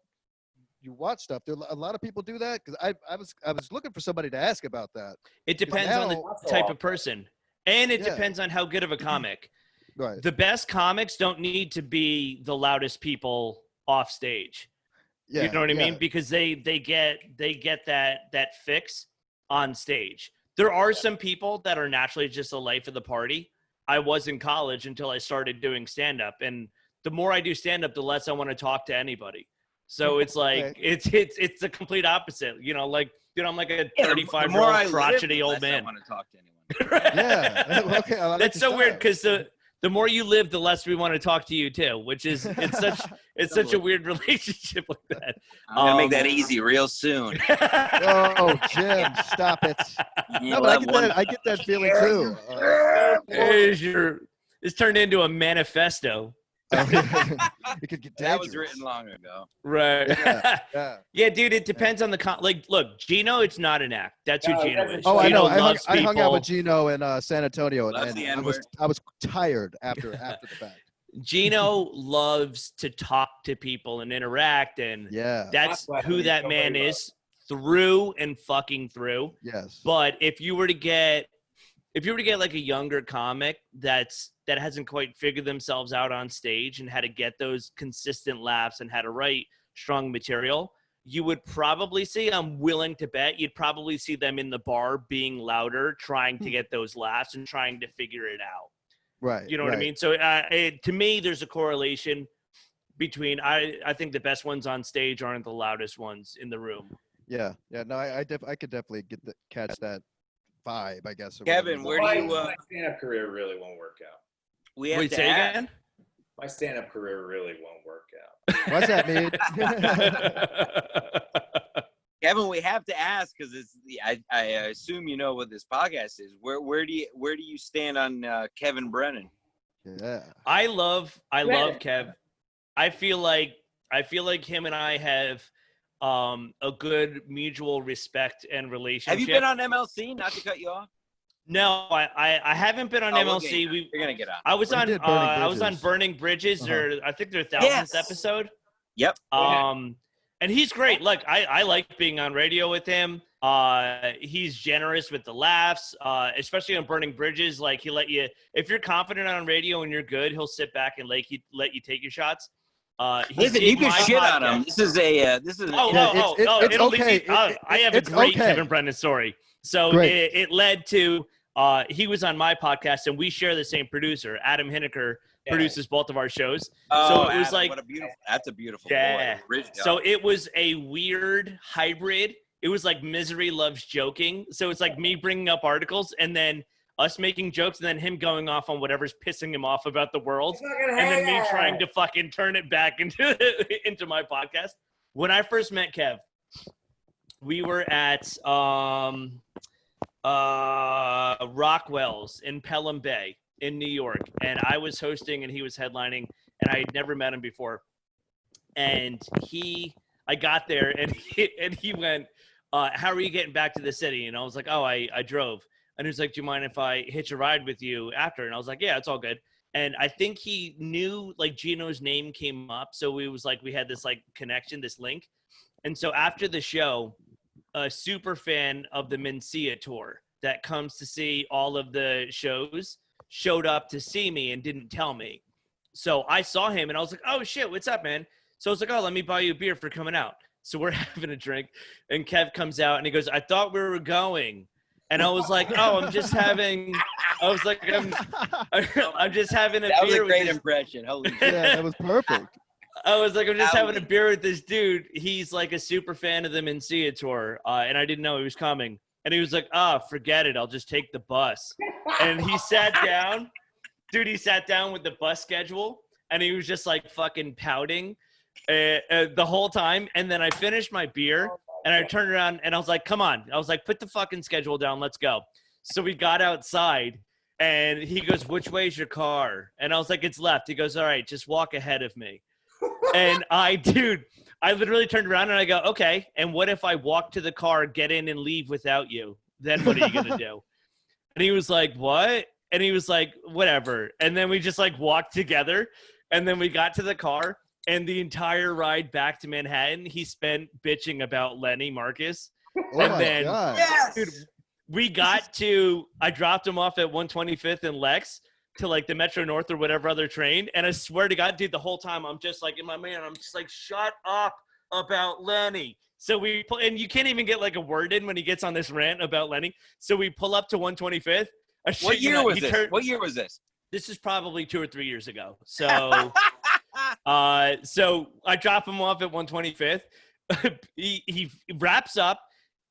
you watch stuff. There a lot of people do that because I was looking for somebody to ask about that. It depends on the type of person, and it depends on how good of a comic. Right. The best comics don't need to be the loudest people off stage. Yeah, you know what I mean? Because they get that fix on stage. There are some people that are naturally just the life of the party. I was in college until I started doing stand-up. And the more I do stand-up, the less I want to talk to anybody. So it's like, it's the complete opposite. I'm like a 35-year-old crotchety old man. I want to talk to anyone. Yeah. Okay. That's so weird because the more you live, the less we want to talk to you too, which is it's such a weird relationship like that. I'm gonna make that easy real soon. Oh, Jim, stop it. No, but I get that feeling too. It's turned into a manifesto. It could get dangerous. That was written long ago. Right. Yeah. Yeah, dude, it depends on the like, look, Gino, it's not an act. That's who Gino is. Oh, I know. Gino I hung out with Gino in San Antonio, Loves and the I was tired after the fact. Gino loves to talk to people and interact, and Yeah. that's who that man is through and fucking through. Yes. But if you were to get like a younger comic that hasn't quite figured themselves out on stage and how to get those consistent laughs and how to write strong material, you would probably see, I'm willing to bet, you'd probably see them in the bar being louder, trying to get those laughs and trying to figure it out. Right. You know what I mean? So to me, there's a correlation between, I think the best ones on stage aren't the loudest ones in the room. Yeah. Yeah. No, I could definitely catch that vibe, I guess. Kevin, where do you? My stand-up career really won't work out. We have Wait, to say ask. again? My stand-up career really won't work out. What's that mean? Kevin, we have to ask because it's. I assume you know what this podcast is. Where do you stand on Kevin Brennan? Yeah. I love Kev. I feel like him and I have a good mutual respect and relationship. Have you been on MLC? Not to cut you off. No, I haven't been on MLC. You're gonna get out. I was on Burning Bridges, or I think their 1000th episode. Yep. And he's great. Look, I like being on radio with him. He's generous with the laughs, especially on Burning Bridges. Like, he let you, if you're confident on radio and you're good, he'll sit back and let you take your shots. Listen, you can shit on him. This is it's okay. I have a great Kevin Brennan story. So it led to he was on my podcast, and we share the same producer. Adam Hineker produces both of our shows. So it was Adam, like, that's a beautiful boy. Boy. So it was a weird hybrid. It was like Misery Loves Joking. So it's like me bringing up articles and then us making jokes and then him going off on whatever's pissing him off about the world. And then me trying to fucking turn it back into my podcast. When I first met Kev, we were at Rockwell's in Pelham Bay in New York. And I was hosting and he was headlining, and I had never met him before. And I got there and he went, how are you getting back to the city? And I was like, oh, I drove. And he was like, do you mind if I hitch a ride with you after? And I was like, yeah, it's all good. And I think he knew, like, Gino's name came up. So we had this like connection, this link. And so after the show, a super fan of the Mencia tour that comes to see all of the shows showed up to see me and didn't tell me. So I saw him and I was like, oh shit, what's up, man? So I was like, oh, let me buy you a beer for coming out. So we're having a drink and Kev comes out and he goes, I thought we were going. And I was like, oh, I'm just having a beer. That was a great impression. Holy shit. Yeah, that was perfect. I was like, I'm just having a beer with this dude. He's like a super fan of the Mencia tour. And I didn't know he was coming. And he was like, forget it. I'll just take the bus. And he sat down. Dude, he sat down with the bus schedule. And he was just like fucking pouting the whole time. And then I finished my beer. And I turned around and I was like, come on. I was like, put the fucking schedule down. Let's go. So we got outside. And he goes, which way is your car? And I was like, it's left. He goes, all right, just walk ahead of me. And I literally turned around and I go, okay, and what if I walk to the car, get in and leave without you? Then what are you going to do? And he was like, what? And he was like, whatever. And then we just like walked together. And then we got to the car, and the entire ride back to Manhattan, he spent bitching about Lenny Marcus. Oh and my then, God. Yes. Dude, I dropped him off at 125th and Lex to like the Metro North or whatever other train. And I swear to God, dude, the whole time I'm just like in my mind, I'm just like, shut up about Lenny. So and you can't even get like a word in when he gets on this rant about Lenny. So we pull up to 125th. What year was this? What year was this? This is probably 2 or 3 years ago. So, so I drop him off at 125th. He wraps up,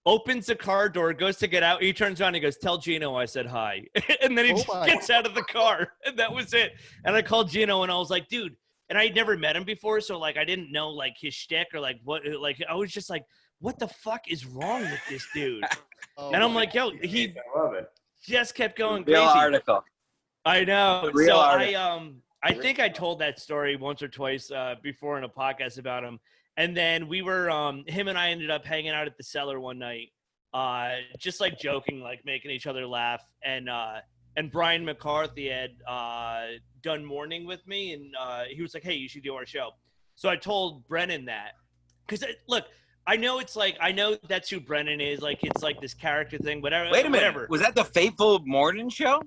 opens the car door, goes to get out. He turns around and he goes, "Tell Gino I said hi." And then he just gets out of the car. And that was it. And I called Gino and I was like, dude, and I'd never met him before. So like, I didn't know like his shtick or like what, like, I was just like, what the fuck is wrong with this dude? And I'm like, yo, he I love it. just kept going Real crazy. article. I know. Real So article. I think I told that story once or twice before in a podcast about him. And then we were him and I ended up hanging out at the Cellar one night, just like joking, like making each other laugh. And Brian McCarthy had done morning with me, and he was like, "Hey, you should do our show." So I told Brennan that because look, I know it's like I know that's who Brennan is. Like it's like this character thing, whatever. Wait a minute. Whatever. Was that the Fateful Morning Show?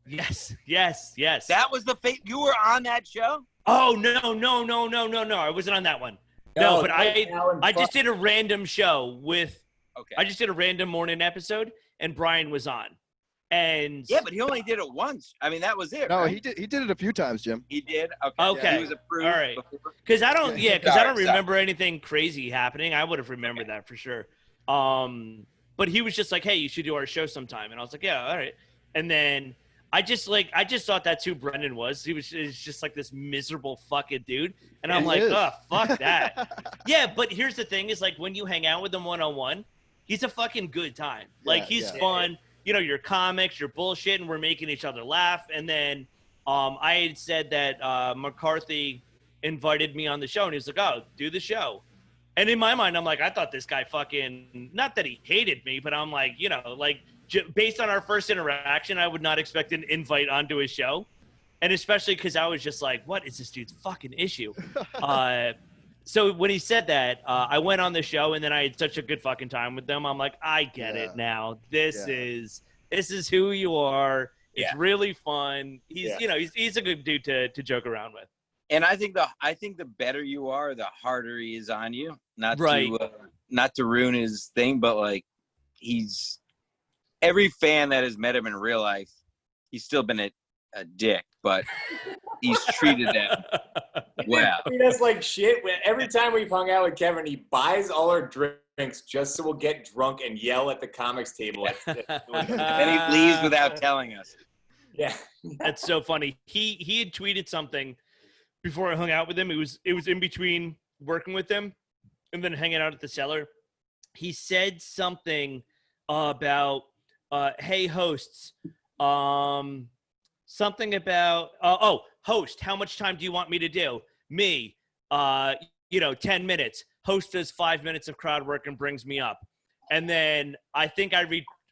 Yes. That was the fate. You were on that show? Oh no! I wasn't on that one. No, but I just did a random show with. Okay. I just did a random morning episode, and Brian was on. And yeah, but he only did it once. I mean, that was it. No, right? he did it a few times, Jim. He did. Okay. He was approved. All right. Before. Because I don't, because I don't Sorry. remember anything crazy happening. I would have remembered that for sure. But he was just like, "Hey, you should do our show sometime," and I was like, "Yeah, all right." And then I just thought that's who Brendan was. He was just like this miserable fucking dude, and I'm like, "Oh, fuck that." Yeah, but here's the thing: is like when you hang out with him one-on-one, he's a fucking good time. Like he's fun. You know, your comics, your bullshit, and we're making each other laugh. And then I had said that McCarthy invited me on the show, and he was like, "Oh, do the show." And in my mind, I'm like, I thought this guy fucking, not that he hated me, but I'm like, you know, like based on our first interaction, I would not expect an invite onto his show. And especially because I was just like, what is this dude's fucking issue? So when he said that, I went on the show, and then I had such a good fucking time with them. I'm like, I get it now. This is who you are. It's really fun. He's you know he's a good dude to joke around with. And I think the better you are, the harder he is on you. Not to ruin his thing, but like he's every fan that has met him in real life, he's still been a dick, but he's treated them well. He does like shit. Every time we've hung out with Kevin, he buys all our drinks just so we'll get drunk and yell at the comics table. And he leaves without telling us. Yeah, that's so funny. He had tweeted something before I hung out with him. It was in between working with him and then hanging out at the Cellar. He said something about hey hosts, something about host, how much time do you want me to do? Me, 10 minutes. Host does 5 minutes of crowd work and brings me up. And then I think I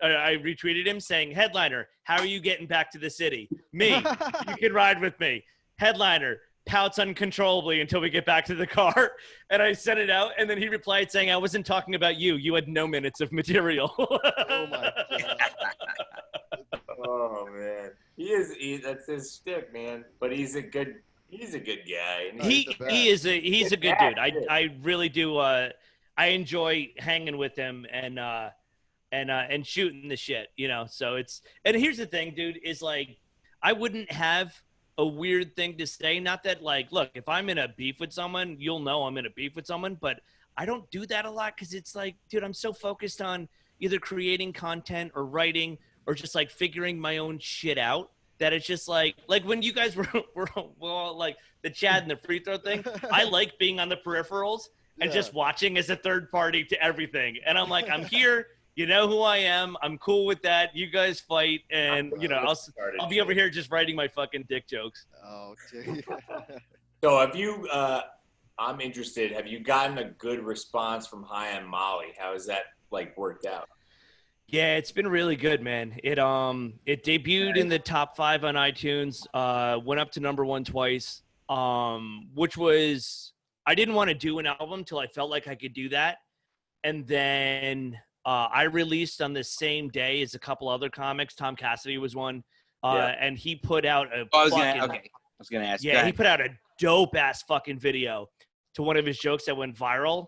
retweeted him saying, headliner, how are you getting back to the city? Me, you can ride with me. Headliner, pouts uncontrollably until we get back to the car. And I sent it out, and then he replied saying, I wasn't talking about you. You had no minutes of material. Oh my god. Oh man, that's his stick, man. But he's a good guy. He's a good dude. I really do. I enjoy hanging with him and shooting the shit, you know. So and here's the thing, dude, is like I wouldn't have a weird thing to say. Not that like, look, if I'm in a beef with someone, you'll know I'm in a beef with someone, but I don't do that a lot because it's like, dude, I'm so focused on either creating content or writing or just like figuring my own shit out that it's just like when you guys were all like the Chad and the free throw thing, I like being on the peripherals and just watching as a third party to everything. And I'm like, I'm here. You know who I am. I'm cool with that. You guys fight, and you know I'll be over here just writing my fucking dick jokes. Oh, gee. So have you? I'm interested. Have you gotten a good response from High on Molly? How has that like worked out? Yeah, it's been really good, man. It debuted in the top 5 on iTunes. Went up to #1 twice. Which was I didn't want to do an album till I felt like I could do that, and then. I released on the same day as a couple other comics. Tom Cassidy was one, and he put out a. I was gonna ask. Yeah, he put out a dope ass fucking video to one of his jokes that went viral,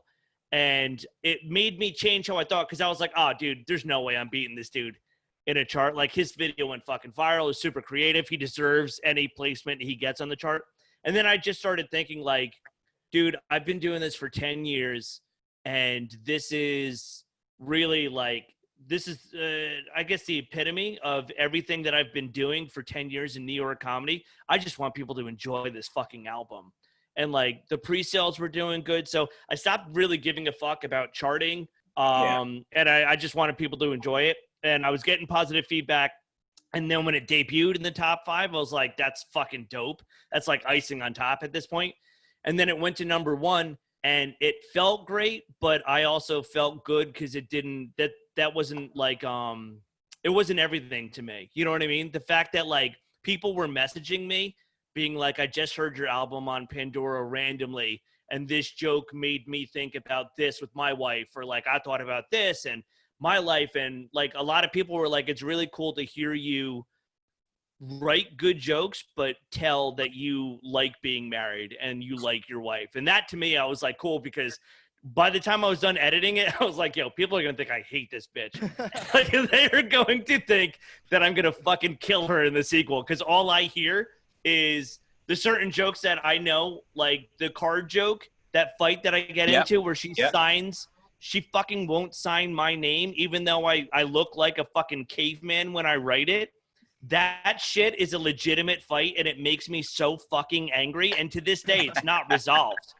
and it made me change how I thought because I was like, "Oh, dude, there's no way I'm beating this dude in a chart." Like his video went fucking viral. It was super creative. He deserves any placement he gets on the chart. And then I just started thinking, like, dude, I've been doing this for 10 years, and this is really like, this is, I guess, the epitome of everything that I've been doing for 10 years in New York comedy. I just want people to enjoy this fucking album. And like the pre-sales were doing good. So I stopped really giving a fuck about charting. And I just wanted people to enjoy it. And I was getting positive feedback. And then when it debuted in the top 5, I was like, that's fucking dope. That's like icing on top at this point. And then it went to number 1 and it felt great, but I also felt good because it didn't, that wasn't like, it wasn't everything to me. You know what I mean? The fact that like people were messaging me being like, I just heard your album on Pandora randomly, and this joke made me think about this with my wife, or like I thought about this and my life. And like a lot of people were like, it's really cool to hear you write good jokes, but tell that you like being married and you like your wife. And that to me, I was like, cool, because by the time I was done editing it, I was like, yo, people are going to think I hate this bitch. Like, they are going to think that I'm going to fucking kill her in the sequel, because all I hear is the certain jokes that I know, like the card joke, that fight that I get into where she signs, she fucking won't sign my name, even though I look like a fucking caveman when I write it. That shit is a legitimate fight, and it makes me so fucking angry. And to this day, it's not resolved.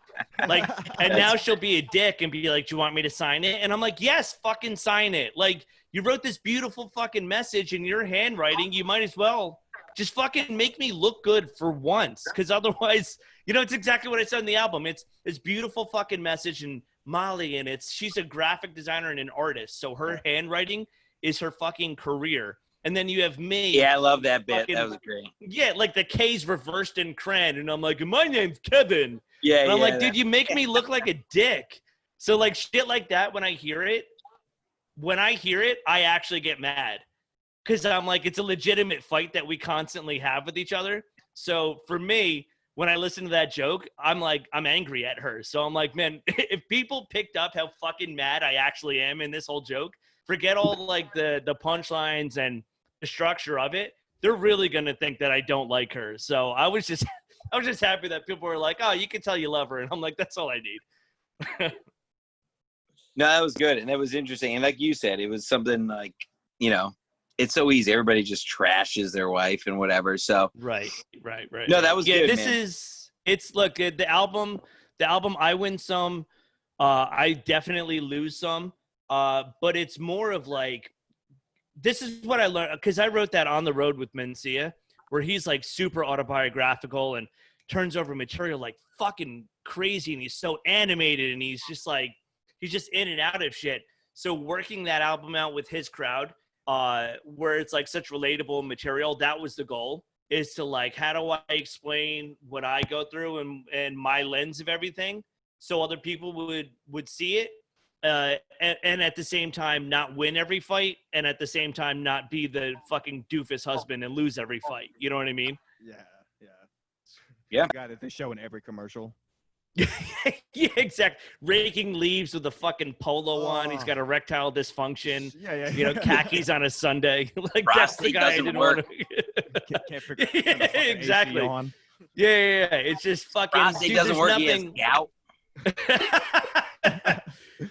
Like, and now she'll be a dick and be like, do you want me to sign it? And I'm like, yes, fucking sign it. Like, you wrote this beautiful fucking message in your handwriting. You might as well just fucking make me look good for once. Because otherwise, you know, it's exactly what I said in the album. It's this beautiful fucking message, and Molly, and she's a graphic designer and an artist. So her handwriting is her fucking career. And then you have me. Yeah, I love that bit. Fucking, that was great. Yeah, like the K's reversed in cran. And I'm like, my name's Kevin. Yeah, and I'm like, dude, you make me look like a dick. So like shit like that, when I hear it, I actually get mad. Because I'm like, it's a legitimate fight that we constantly have with each other. So for me, when I listen to that joke, I'm like, I'm angry at her. So I'm like, man, if people picked up how fucking mad I actually am in this whole joke, forget all like the punchlines and the structure of it, they're really going to think that I don't like her. So I was just happy that people were like, oh, you can tell you love her. And I'm like, that's all I need. No, that was good. And that was interesting. And like you said, it was something like, you know, it's so easy. Everybody just trashes their wife and whatever. So right. No, that was good. This man. It's look, the album, I win some, I definitely lose some. But it's more of like, this is what I learned, because I wrote that On the Road with Mencia, where he's like super autobiographical and turns over material like fucking crazy, and he's so animated, and he's just in and out of shit. So working that album out with his crowd, where it's like such relatable material, that was the goal, is to like, how do I explain what I go through and my lens of everything, so other people would see it. And at the same time not win every fight, and at the same time not be the fucking doofus husband and lose every fight. You know what I mean? Yeah. The guy that they show in every commercial. Yeah, exactly. Raking leaves with a fucking polo on. He's got erectile dysfunction. Yeah. You know, khakis on a Sunday. Like, Prostate that's the guy I doesn't didn't work. want to. Can't figure out Yeah, the fucking AC exactly. on. Yeah. It's just fucking. Prostate Dude, doesn't there's work. He has nothing. gout.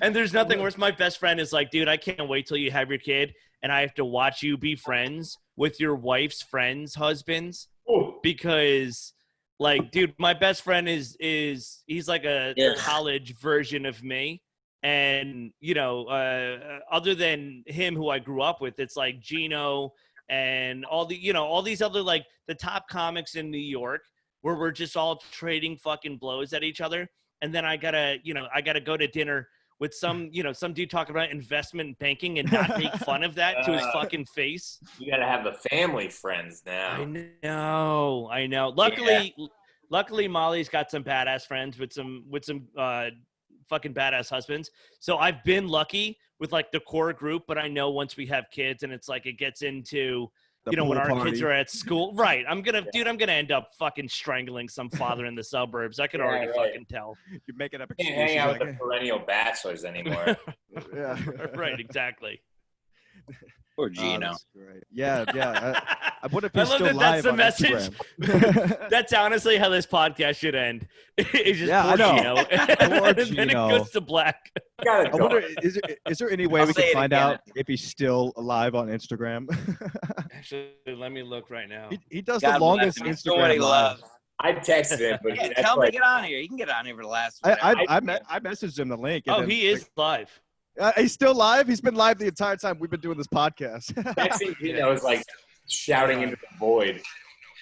And there's nothing worse. My best friend is like, dude, I can't wait till you have your kid and I have to watch you be friends with your wife's friends' husbands. Because, like, dude, my best friend is he's like a college version of me. And, you know, other than him who I grew up with, it's like Gino and all these other, like, the top comics in New York, where we're just all trading fucking blows at each other. And then I gotta go to dinner with some dude talking about investment banking and not make fun of that to his fucking face. You gotta have the family friends now. I know. Luckily, Molly's got some badass friends with some fucking badass husbands. So I've been lucky with like the core group, but I know once we have kids and it's like it gets into when our kids are at school, right? I'm gonna end up fucking strangling some father in the suburbs. I can already fucking tell. You're making up You can't hang out with the perennial bachelors anymore. Yeah. Right, exactly. Poor Gino. That's great. Yeah. I wonder if he's I love still that that's live the on message. Instagram. That's honestly how this podcast should end. It's just Yeah, poor I know. Gino. Poor And then it Gino. goes to black. Gotta I go. wonder, is there any way I'll we say can it find again. out if he's still alive on Instagram? Actually, let me look right now. he does God the longest bless him. He's doing what Instagram he live. loves. I texted him, but Yeah, that's tell him to like, get on here. You can get on here for the last. I messaged him the link. And Oh, then, he is live. he's still live. He's been live the entire time we've been doing this podcast. texting Gino is like shouting into the void.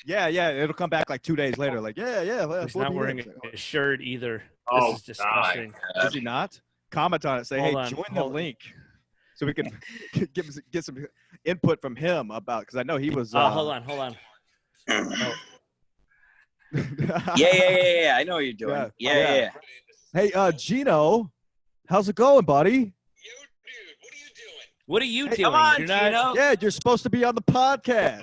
yeah. It'll come back like 2 days later. Like, yeah. He's not wearing a shirt either. Oh, This is disgusting. Is he not? Comment on it. Say, Hold hey, on, join the hold- link, so we can get some input from him about, because I know he was. Hold on. Yeah. I know what you're doing. Yeah. Hey, Gino, how's it going, buddy? What are you Hey, doing? Come on, You're not. Gino. Yeah, you're supposed to be on the podcast.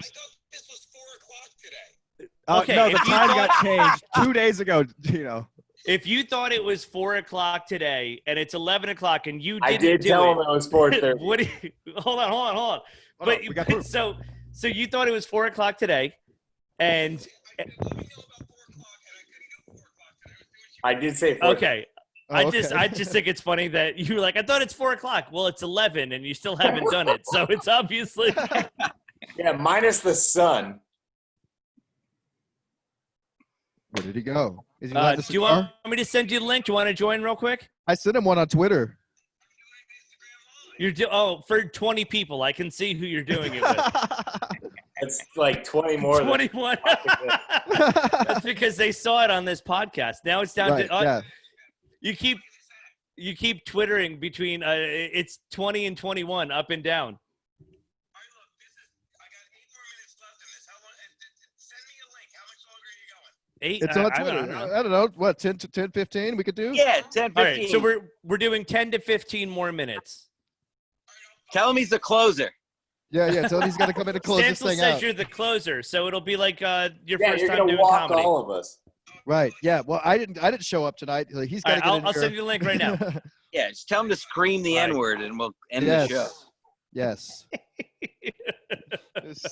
This was 4 o'clock today. Okay, no, if the you time thought- got changed 2 days ago, Gino. If you thought it was 4 o'clock today and it's 11 o'clock and you I didn't did do tell him it, it was 4:30. what do you, hold on. Hold But on, we got proof. so you thought it was 4 o'clock today, and Let me know about 4 o'clock, and I couldn't do 4 o'clock today. I was doing shit. I did say 4:30. okay. Oh, I just think it's funny that you were like, I thought it's 4 o'clock. Well, it's 11 and you still haven't done it. So it's obviously Yeah, minus the sun. Where did he go? Is he do live the you cigar? want me to send you the link? Do you want to join real quick? I sent him one on Twitter. For 20 people. I can see who you're doing it with. It's like 20 more. than- 21. That's because they saw it on this podcast. Now it's down Right, to yeah. you keep twittering between it's 20 and 21 up and down. All right, look, I got 8 more minutes left in this. How long? Send me a link. How much longer are you going? 8 It's on I Twitter. don't know. I don't know. What, 10 to 10, 15 we could do? Yeah, 10, 15. All right, so we're doing 10 to 15 more minutes. Tell him he's the closer. Yeah. Tell him he's got to come in and close this Stancil thing says out. you're the closer, so it'll be like your Yeah, first you're time gonna doing walk comedy. all of us. Right. Yeah. Well, I didn't show up tonight. He's All got to right, get in I'll here. send you the link right now. Yeah, just tell him to scream the Right. N-word, and we'll end Yes. the show. Yes.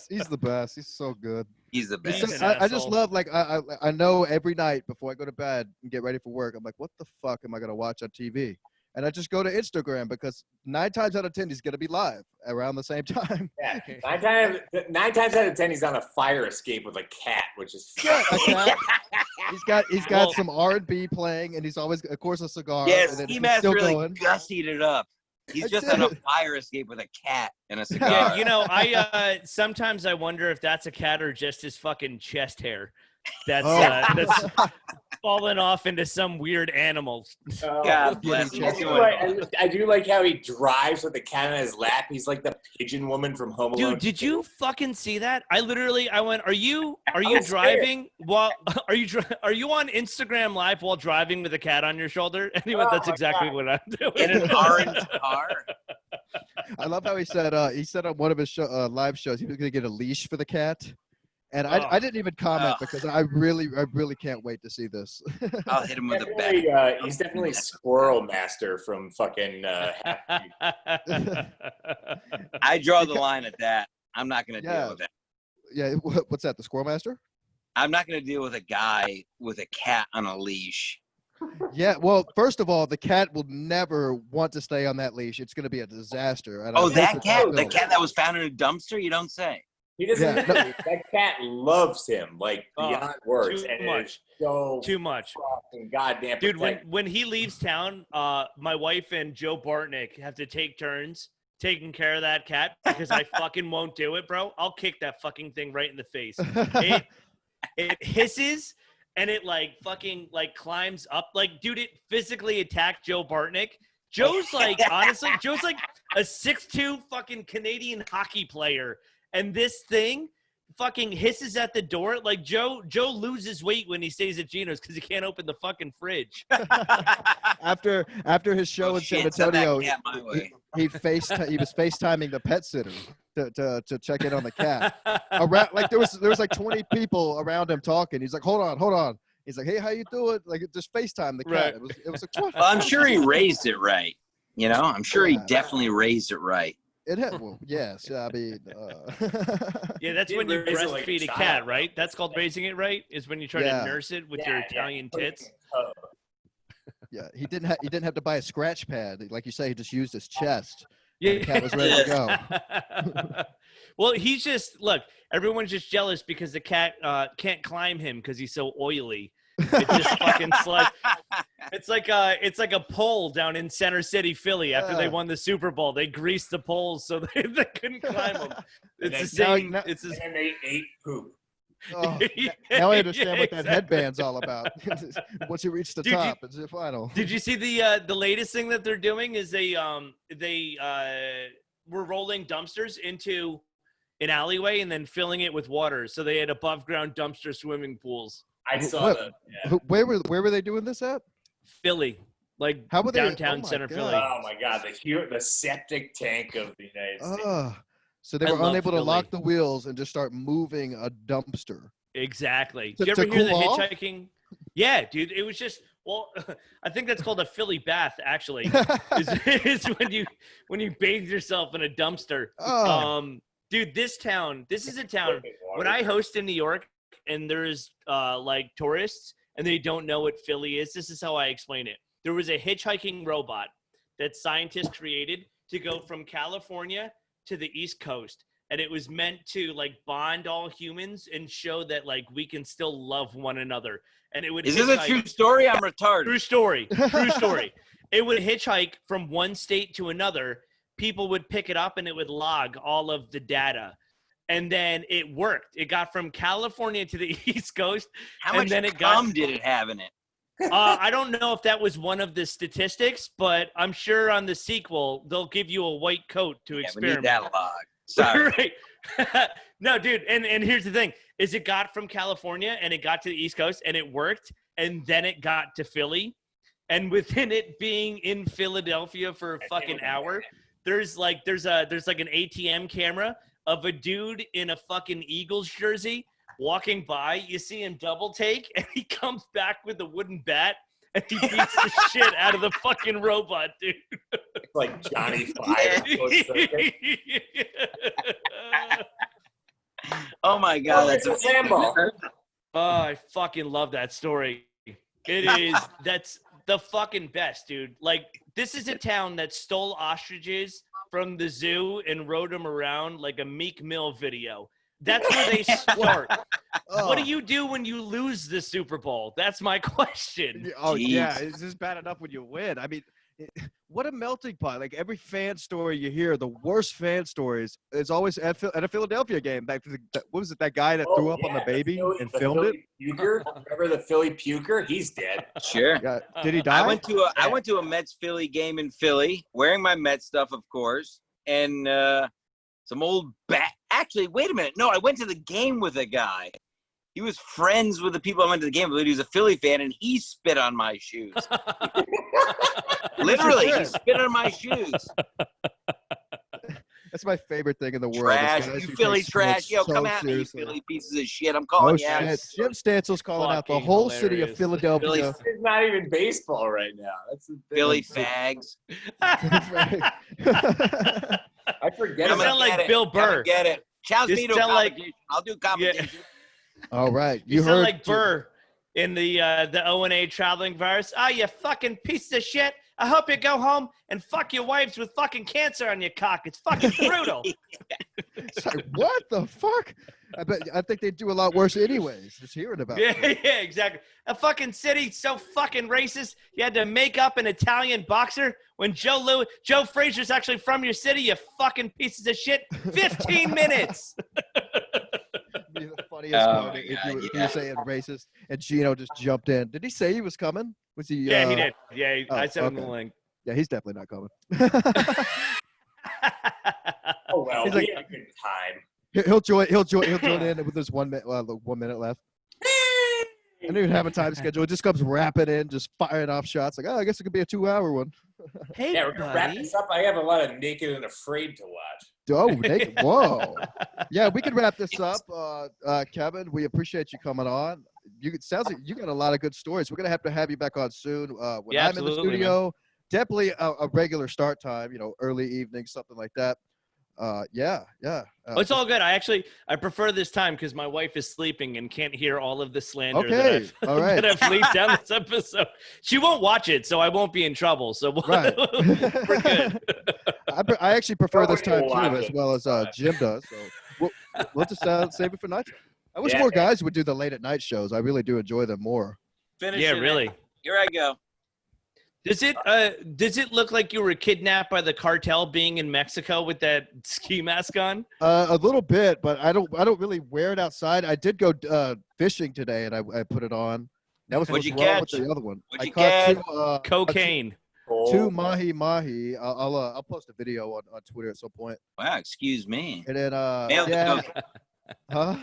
He's the best. He's so good. He's the He's best. an I just asshole. love, like, I know every night before I go to bed and get ready for work, I'm like, what the fuck am I gonna watch on TV? And I just go to Instagram because 9 times out of 10 he's gonna be live around the same time. Yeah, nine times out of 10, he's on a fire escape with a cat, which is Yeah, a cat. He's got Well- some R&B playing, and he's always, of course, a cigar. Yes, and then Ski he's Mask still really going. gussied it up. He's I just on a did. fire escape with a cat and a cigar. Yeah, you know, I sometimes I wonder if that's a cat or just his fucking chest hair that's that's fallen off into some weird animal. God bless him. Yeah, He's doing I do like how he drives with the cat on his lap. He's like the pigeon woman from Home Alone. Dude, did you fucking see that? I went, are you was driving while are you on Instagram live while driving with a cat on your shoulder? Anyway, that's my exactly God. what I'm doing. in an orange car. I love how he said on one of his live shows he was gonna get a leash for the cat, and Oh. I didn't even comment Oh. because I really can't wait to see this. I'll hit him with a bat. He's definitely Squirrel Master from fucking. I draw the line at that. I'm not going to Yeah. deal with that. Yeah, what's that? The Squirrel Master? I'm not going to deal with a guy with a cat on a leash. Yeah. Well, first of all, the cat will never want to stay on that leash. It's going to be a disaster. And I Oh, hope that it's cat? not The Bill. cat that was found in a dumpster? You don't say. He doesn't. Yeah, no. That cat loves him like Oh, beyond words, too and much. it's so Too much. fucking goddamn. Dude, protective. when he leaves town, my wife and Joe Bartnick have to take turns taking care of that cat because I fucking won't do it, bro. I'll kick that fucking thing right in the face. It hisses and it like fucking like climbs up. Like, dude, it physically attacked Joe Bartnick. Joe's like, honestly, Joe's like a 6'2" fucking Canadian hockey player. And this thing fucking hisses at the door. Like Joe loses weight when he stays at Gino's because he can't open the fucking fridge. after his show in San Shit, send that Antonio, cat my way. he was FaceTiming the pet sitter to check in on the cat. Around, like there was like 20 people around him talking. He's like, hold on. He's like, hey, how you doing? Like, just FaceTime the cat. Right. It was like, what? Well, I'm sure he raised it right. You know, I'm sure he Yeah. definitely raised it right. It had, well, yes. I mean, Yeah, that's Did when you raise it like a breastfeed a child. cat, right? That's called raising it right. Is when you try Yeah. to nurse it with your Italian Put it in tits. a tub. yeah. He didn't have to buy a scratch pad, like you say. He just used his chest, Yeah. and the cat was ready to go. Well, he's just look. Everyone's just jealous because the cat can't climb him because he's so oily. It just fucking slides. It's like a pole down in Center City, Philly. After they won the Super Bowl, they greased the poles so they couldn't climb them. It's the then- same. now- It's the And then they ate poop. Oh, Yeah, now I understand what that exactly. headband's all about. Once you reach the Dude, top, it's the final. Did you see the latest thing that they're doing? Is they were rolling dumpsters into an alleyway and then filling it with water, so they had above ground dumpster swimming pools. I saw What? the. Yeah. Where were they doing this at? Philly, like How were they- downtown oh my center God. Philly. Oh my God! The septic tank of the United States. So they I were love unable to Philly. lock the wheels and just start moving a dumpster. Exactly. To- Did you to ever hear the cool off? hitchhiking? Yeah, dude. It was just I think that's called a Philly bath. Actually, is when you bathe yourself in a dumpster. Oh. Dude, this is a town. When I host in New York and there's like tourists and they don't know what Philly is, this is how I explain it. There was a hitchhiking robot that scientists created to go from California to the East Coast. And it was meant to like bond all humans and show that like we can still love one another. And it would Is this a hitchhike- true story? I'm retarded. True story. True story. It would hitchhike from one state to another. People would pick it up and it would log all of the data. And then it worked. It got from California to the East Coast. How and much then it cum did it have in it? I don't know if that was one of the statistics, but I'm sure on the sequel, they'll give you a white coat to Yeah, we experiment. need that log. Sorry. Right. No, dude. And here's the thing is it got from California and it got to the East Coast and it worked. And then it got to Philly. And within it being in Philadelphia for a fucking hour, there's like an ATM camera of a dude in a fucking Eagles jersey walking by. You see him double take and he comes back with a wooden bat and he beats the shit out of the fucking robot, dude. It's like Johnny Five. Oh my God, that's a Lambo. Oh, I fucking love that story. That's the fucking best, dude. Like, this is a town that stole ostriches from the zoo and rode them around like a Meek Mill video. That's where they start. What do you do when you lose the Super Bowl? That's my question. Oh yeah, Jeez. it's just bad enough when you win. I mean, what a melting pot! Like every fan story you hear, the worst fan stories is always at a Philadelphia game. Back to what was it? That guy that threw up on the baby and filmed it. Puker. Remember the Philly puker? He's dead. Sure. Yeah, did he die? I went to a Mets Philly game in Philly, wearing my Mets stuff, of course, and some old bat. Actually, wait a minute. No, I went to the game with a guy. He was friends with the people I went to the game with. He was a Philly fan, and he spit on my shoes. Literally, he spit on my shoes. That's my favorite thing in the world. is Trash. guys You who Philly take sports trash. Yo, so come at me, you seriously. Philly pieces of shit. I'm calling Oh you out. shit! Jim Stansel's calling out the Fucking whole city of hilarious. Philadelphia. It's not even baseball right now. That's the thing. Philly fags. I forget. You Come sound and like get it. Bill Come Burr. and get it. Challenge You me to a sound like- competition. I'll do competition. All right, You you sound heard like Burr in the O&A traveling virus. Oh, you fucking piece of shit. I hope you go home and fuck your wives with fucking cancer on your cock. It's fucking brutal. It's like, what the fuck? I think they do a lot worse anyways. Just hearing about it. Yeah, exactly. A fucking city so fucking racist. You had to make up an Italian boxer when Joe Frazier's actually from your city, you fucking pieces of shit. 15 minutes. Be the funniest Oh part my if you God, were yeah. saying racist and Gino just jumped in. Did he say he was coming? Was he? Yeah, he did. Yeah, I oh, sent him the okay. link. Yeah, he's definitely not coming. Oh well, He's we like- had a good time. He'll join in with his 1 minute, 1 minute left. I don't even have a time schedule. It just comes rapping in, just firing off shots. Like, oh, I guess it could be a 2-hour one. Hey, Yeah, we're gonna wrap buddy. this up. I have a lot of Naked and Afraid to watch. Oh, naked. Whoa. Yeah, we can wrap this up. Kevin, we appreciate you coming on. It sounds like you got a lot of good stories. We're going to have you back on soon. When Yeah, I'm in the absolutely, studio, definitely a regular start time, early evening, something like that. Yeah. Oh, it's all good. I prefer this time because my wife is sleeping and can't hear all of the slander Okay, all right. that I've leaked down this episode. She won't watch it, so I won't be in trouble. So Right. we're good. I actually prefer this time too, Watch as it. well as Jim does. So we'll just save it for night. I wish Yeah. more guys would do the late at night shows. I really do enjoy them more. Finish Yeah, it. really. Here I go. Does it look like you were kidnapped by the cartel being in Mexico with that ski mask on? A little bit, but I don't really wear it outside. I did go fishing today, and I put it on. That was What'd what's you wrong with catch? the other one. What'd I you caught catch? Cocaine. two mahi. I'll post a video on Twitter at some point. Wow, excuse me. And then Mail the yeah, coke. huh?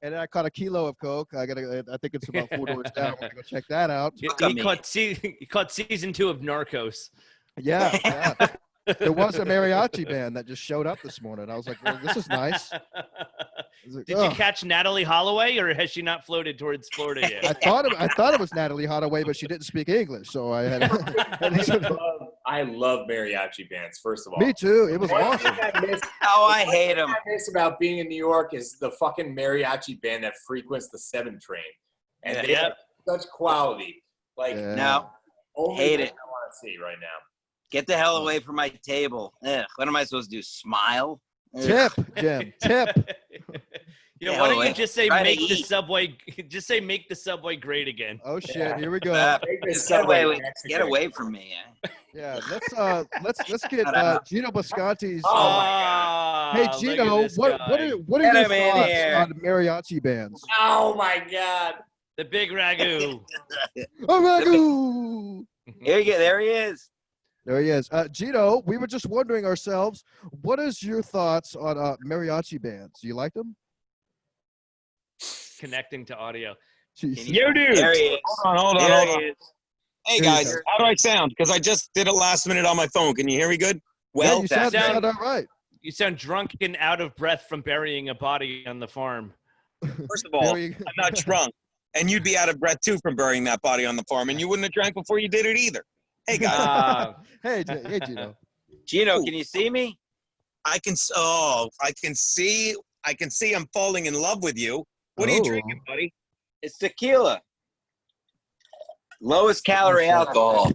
And then I caught a kilo of coke. I think it's about 4 doors down. I'm gonna go check that out. He Look at me. caught season 2 of Narcos. Yeah. There was a mariachi band that just showed up this morning. I was like, well, this is nice. I was like, Did you "Ugh." catch Natalie Holloway, or has she not floated towards Florida I yet? thought it was Natalie Holloway, but she didn't speak English, so I had. I love mariachi bands. First of all, Me too. It was One awesome. thing I miss- Oh, I hate one him. thing I miss about being in New York is the fucking mariachi band that frequents the 7 train, and they Yeah. have such quality. Like Yeah. No, only hate thing it. I want to see right now. get the hell away from my table. Ugh, what am I supposed to do? Smile? Ugh. Tip, Jim. Tip. Yeah, Yeah, why don't well, you just say try to make the eat. subway? Just say make the subway great again. Oh shit! Here we go. Make this Just get Subway away, Mexican. get away from me. Eh? Yeah. Let's get Shut up. Gino Bisconti's. Oh, my God. Hey Look at Gino, this what guy. are Get your him in thoughts here. on mariachi bands? Oh my God! The big ragu. Oh, ragu! Here you go. There he is. There he is. Gino, we were just wondering ourselves, what is your thoughts on mariachi bands? Do you like them? Connecting to audio. Jeez. Yo, dude. There he is. Hold on. There he is. Hey, Here you guys. go. How do I sound? Because I just did it last minute on my phone. Can you hear me good? Yeah, Well, you sound sound- all right. You sound drunk and out of breath from burying a body on the farm. first of all, Very- I'm not drunk. And you'd be out of breath, too, from burying that body on the farm. And you wouldn't have drank before you did it either. Hey, guys. hey, Gino. Gino, can you see me? I can see I'm falling in love with you. What are you Oh. drinking, buddy? It's tequila. Lowest calorie alcohol.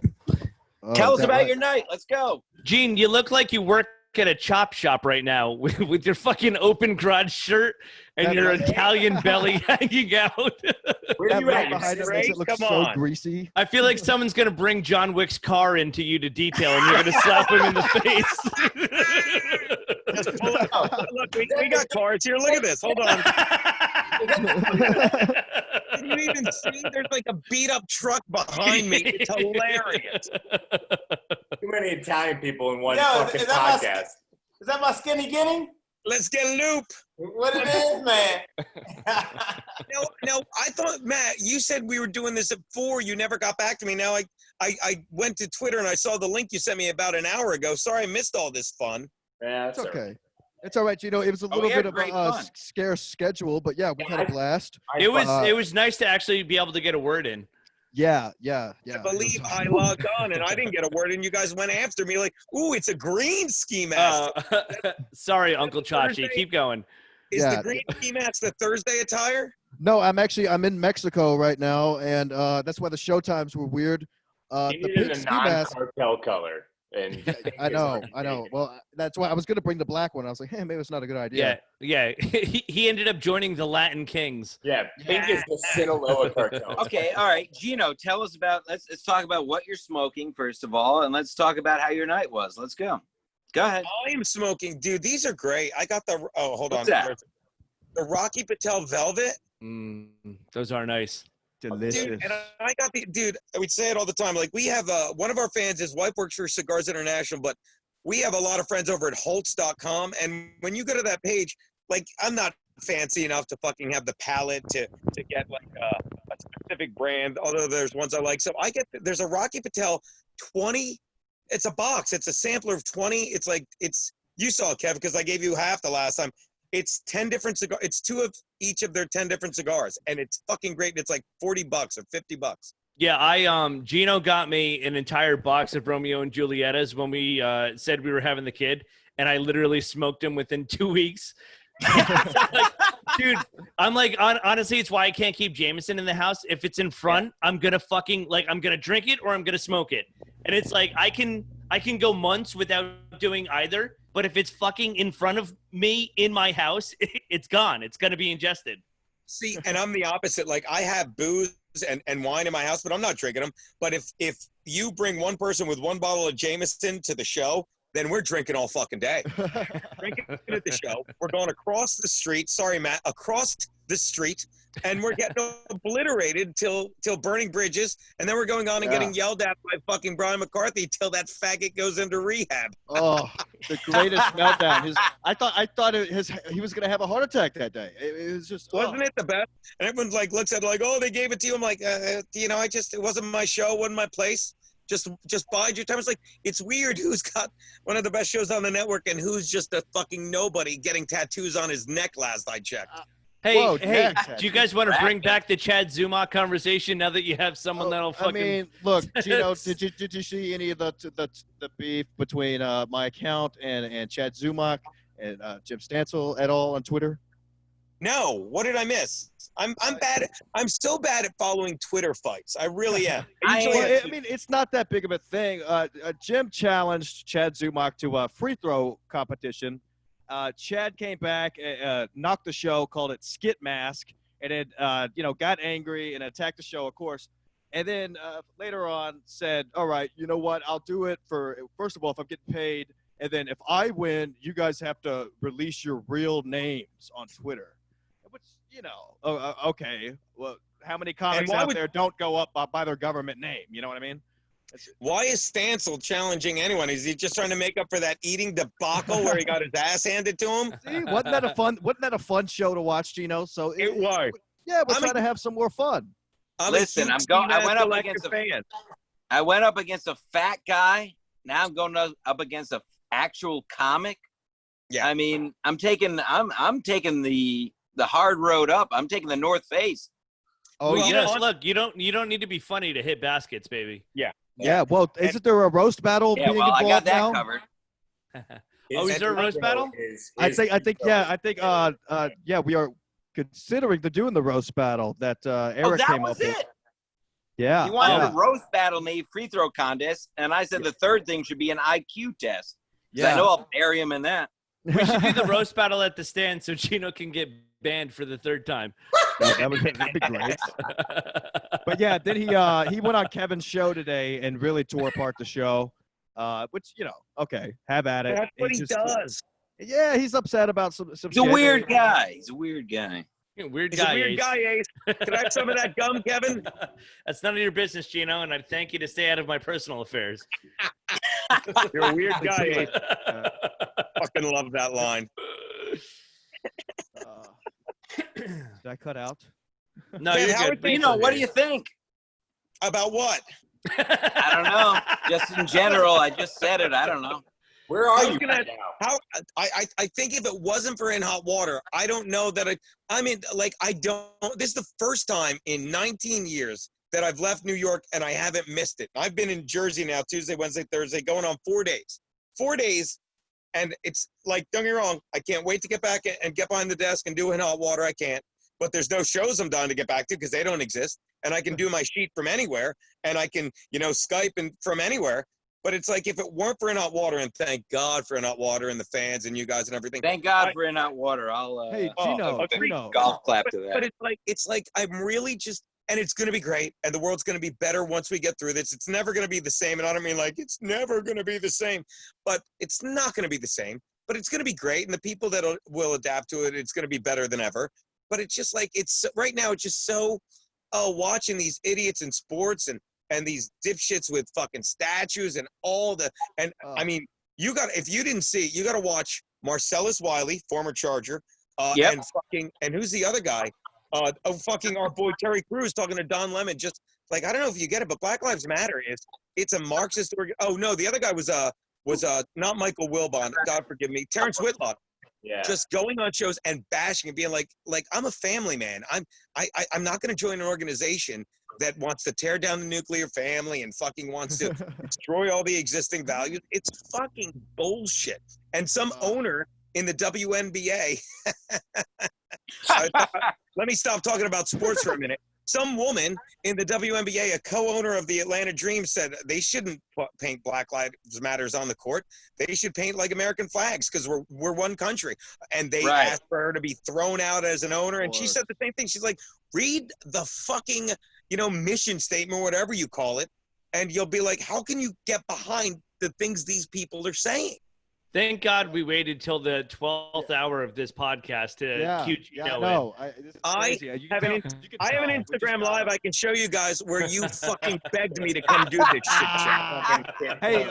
Oh, Tell is us that about right? your night. Let's go. Gene, you look like you work at a chop shop right now with your fucking open garage shirt and That your light- Italian belly hanging out. Where That you light at? behind You it makes straight? it look Come so on. greasy. I feel like someone's gonna bring John Wick's car into you to detail, and you're gonna slap him in the face. Just pull it out. Look, we got cars here. Look at this. Hold on. Can you even see? There's like a beat up truck behind me. It's hilarious. Too many Italian people in one Yo, fucking is that podcast. Is that my skinny guinea? Let's get a loop. What it is, man? No, I thought, Matt, you said we were doing this at 4. You never got back to me. Now I went to Twitter and I saw the link you sent me about an hour ago. Sorry, I missed all this fun. Yeah, It's that's all right. okay. It's all right, Gino. It was a Oh, little we had bit of great a fun. scarce schedule, but yeah, we had a blast. It was Uh, it was nice to actually be able to get a word in. Yeah. I believe I logged on and I didn't get a word and you guys went after me like, ooh, it's a green ski mask. Sorry, Uncle Chachi. Thursday? Keep going. Is yeah. the green ski mask the Thursday attire? No, I'm in Mexico right now, and that's why the show times were weird. You The needed pink a ski mask. non-cartel color. And I know. Well, that's why I was going to bring the black one. I was like, hey, maybe it's not a good idea. Yeah. He ended up joining the Latin Kings. Yeah, pink is the Sinaloa cartel. Okay, all right, Gino, tell us about. Let's talk about what you're smoking first of all, and let's talk about how your night was. Let's go. Go ahead. I am smoking. Dude, these are great. I got the, hold What's on. that? The Rocky Patel Velvet. Those are nice. Delicious. Dude, and I got dude, we say it all the time. Like, we have one of our fans, his wife works for Cigars International, but we have a lot of friends over at Holtz.com. And when you go to that page, like, I'm not fancy enough to fucking have the palette to get like a specific brand, although there's ones I like. So there's a Rocky Patel 20. It's a box. It's a sampler of 20. It's like, you saw it, Kevin, because I gave you half the last time. It's 10 different cigars. It's 2 of each of their 10 different cigars, and it's fucking great. It's like $40 or $50. Yeah, Gino got me an entire box of Romeo and Julietas when we said we were having the kid, and I literally smoked him within 2 weeks. Like, dude, I'm like, honestly, it's why I can't keep Jameson in the house. If it's in front, I'm gonna I'm gonna drink it or I'm gonna smoke it. And it's like I can go months without doing either. But if it's fucking in front of me in my house, it's gone. It's gonna be ingested. See, and I'm the opposite. Like, I have booze and wine in my house, but I'm not drinking them. But if you bring one person with one bottle of Jameson to the show, then we're drinking all fucking day. Drinking at the show. We're going across the street. Sorry, Matt. Across the street. And we're getting obliterated till burning bridges. And then we're going on and getting yelled at by fucking Brian McCarthy till that faggot goes into rehab. Oh, the greatest meltdown. I thought he was gonna have a heart attack that day. It was just Wasn't it the best? And everyone's like looks at it like, oh, they gave it to you. I'm like, you know, it wasn't my show, wasn't my place. Just bide your time. It's like, it's weird who's got one of the best shows on the network and who's just a fucking nobody getting tattoos on his neck last I checked. Hey, do you guys want to bring back the Chad Zumach conversation now that you have someone that'll fucking... I mean, look, Gino, did you see any of the beef between my account and Chad Zumach and Jim Stansel at all on Twitter? No, what did I miss? I'm bad. I'm so bad at following Twitter fights. I really am. I mean, it's not that big of a thing. Jim challenged Chad Zumach to a free throw competition. Chad came back, knocked the show, called it Skit Mask, and then got angry and attacked the show, of course. And then later on said, "All right, you know what? I'll do it for first of all if I'm getting paid, and then if I win, you guys have to release your real names on Twitter." Which, okay. Well, how many comics out there don't go up by their government name? You know what I mean? Why is Stansel challenging anyone? Is he just trying to make up for that eating debacle where he got his ass handed to him? See, wasn't that a fun show to watch, Gino? So it was. Yeah, we're trying to have some more fun. Listen, I went up against a fat guy. Now I'm going up against an actual comic. Yeah. I mean, I'm taking the hard road up. I'm taking the North Face. Oh, well, yes. Look, you don't need to be funny to hit baskets, baby. Yeah. Yeah. Well, isn't there a roast battle being involved I got that now? Covered. Is there a roast battle? I think we are considering doing the roast battle that Eric came up with. Yeah. He wanted a roast battle made free throw contest, and I said the third thing should be an IQ test. Yeah. I know I'll bury him in that. We should do the roast battle at the stand so Gino can get banned for the third time. That'd be great. But yeah, then he went on Kevin's show today and really tore apart the show, which okay, have at it. That's what he does. Yeah, he's upset about some. He's a weird guy. He's a weird guy. Weird He's guy, a weird guy, Ace. Can I have some of that gum, Kevin? That's none of your business, Gino, and I thank you to stay out of my personal affairs. You're a weird guy, Ace. Fucking love that line. Did I cut out? No, you're good. But what do you think? About what? I don't know. Just in general, I just said it. I don't know. Where are you now? I think if it wasn't for In Hot Water, I don't know that this is the first time in 19 years that I've left New York and I haven't missed it. I've been in Jersey now, Tuesday, Wednesday, Thursday, going on 4 days. 4 days. And it's like, don't get me wrong, I can't wait to get back and get behind the desk and do In Hot Water. I can't. But there's no shows I'm dying to get back to because they don't exist. And I can do my sheet from anywhere. And I can, Skype and from anywhere. But it's like, if it weren't for In Hot Water, and thank God for In Hot Water and the fans and you guys and everything. Thank God for In Hot Water. I'll hey, Gino, golf clap to that. But it's like I'm really just, and it's going to be great. And the world's going to be better once we get through this. It's never going to be the same. And I don't mean like it's never going to be the same, but it's not going to be the same. But it's going to be great. And the people that will adapt to it, it's going to be better than ever. But it's just like, right now, it's just so watching these idiots in sports and these dipshits with fucking statues and I mean, if you didn't see, you got to watch Marcellus Wiley, former Charger, and who's the other guy? Our boy Terry Crews talking to Don Lemon. Just like, I don't know if you get it, but Black Lives Matter it's a Marxist. Oh no, the other guy was not Michael Wilbon. God forgive me, Terrence Whitlock. Yeah. Just going on shows and bashing and being like I'm a family man. I'm not going to join an organization that wants to tear down the nuclear family and fucking wants to destroy all the existing values. It's fucking bullshit. And some owner in the WNBA, let me stop talking about sports for a minute. Some woman in the WNBA, a co-owner of the Atlanta Dream, said they shouldn't paint Black Lives Matters on the court. They should paint like American flags because we're one country. And they asked for her to be thrown out as an owner. And she said the same thing. She's like, read the fucking, mission statement, whatever you call it. And you'll be like, how can you get behind the things these people are saying? Thank God we waited till the 12th hour of this podcast to cue Gino in. I have an Instagram live I can show you guys where you fucking begged me to come do this shit. Hey,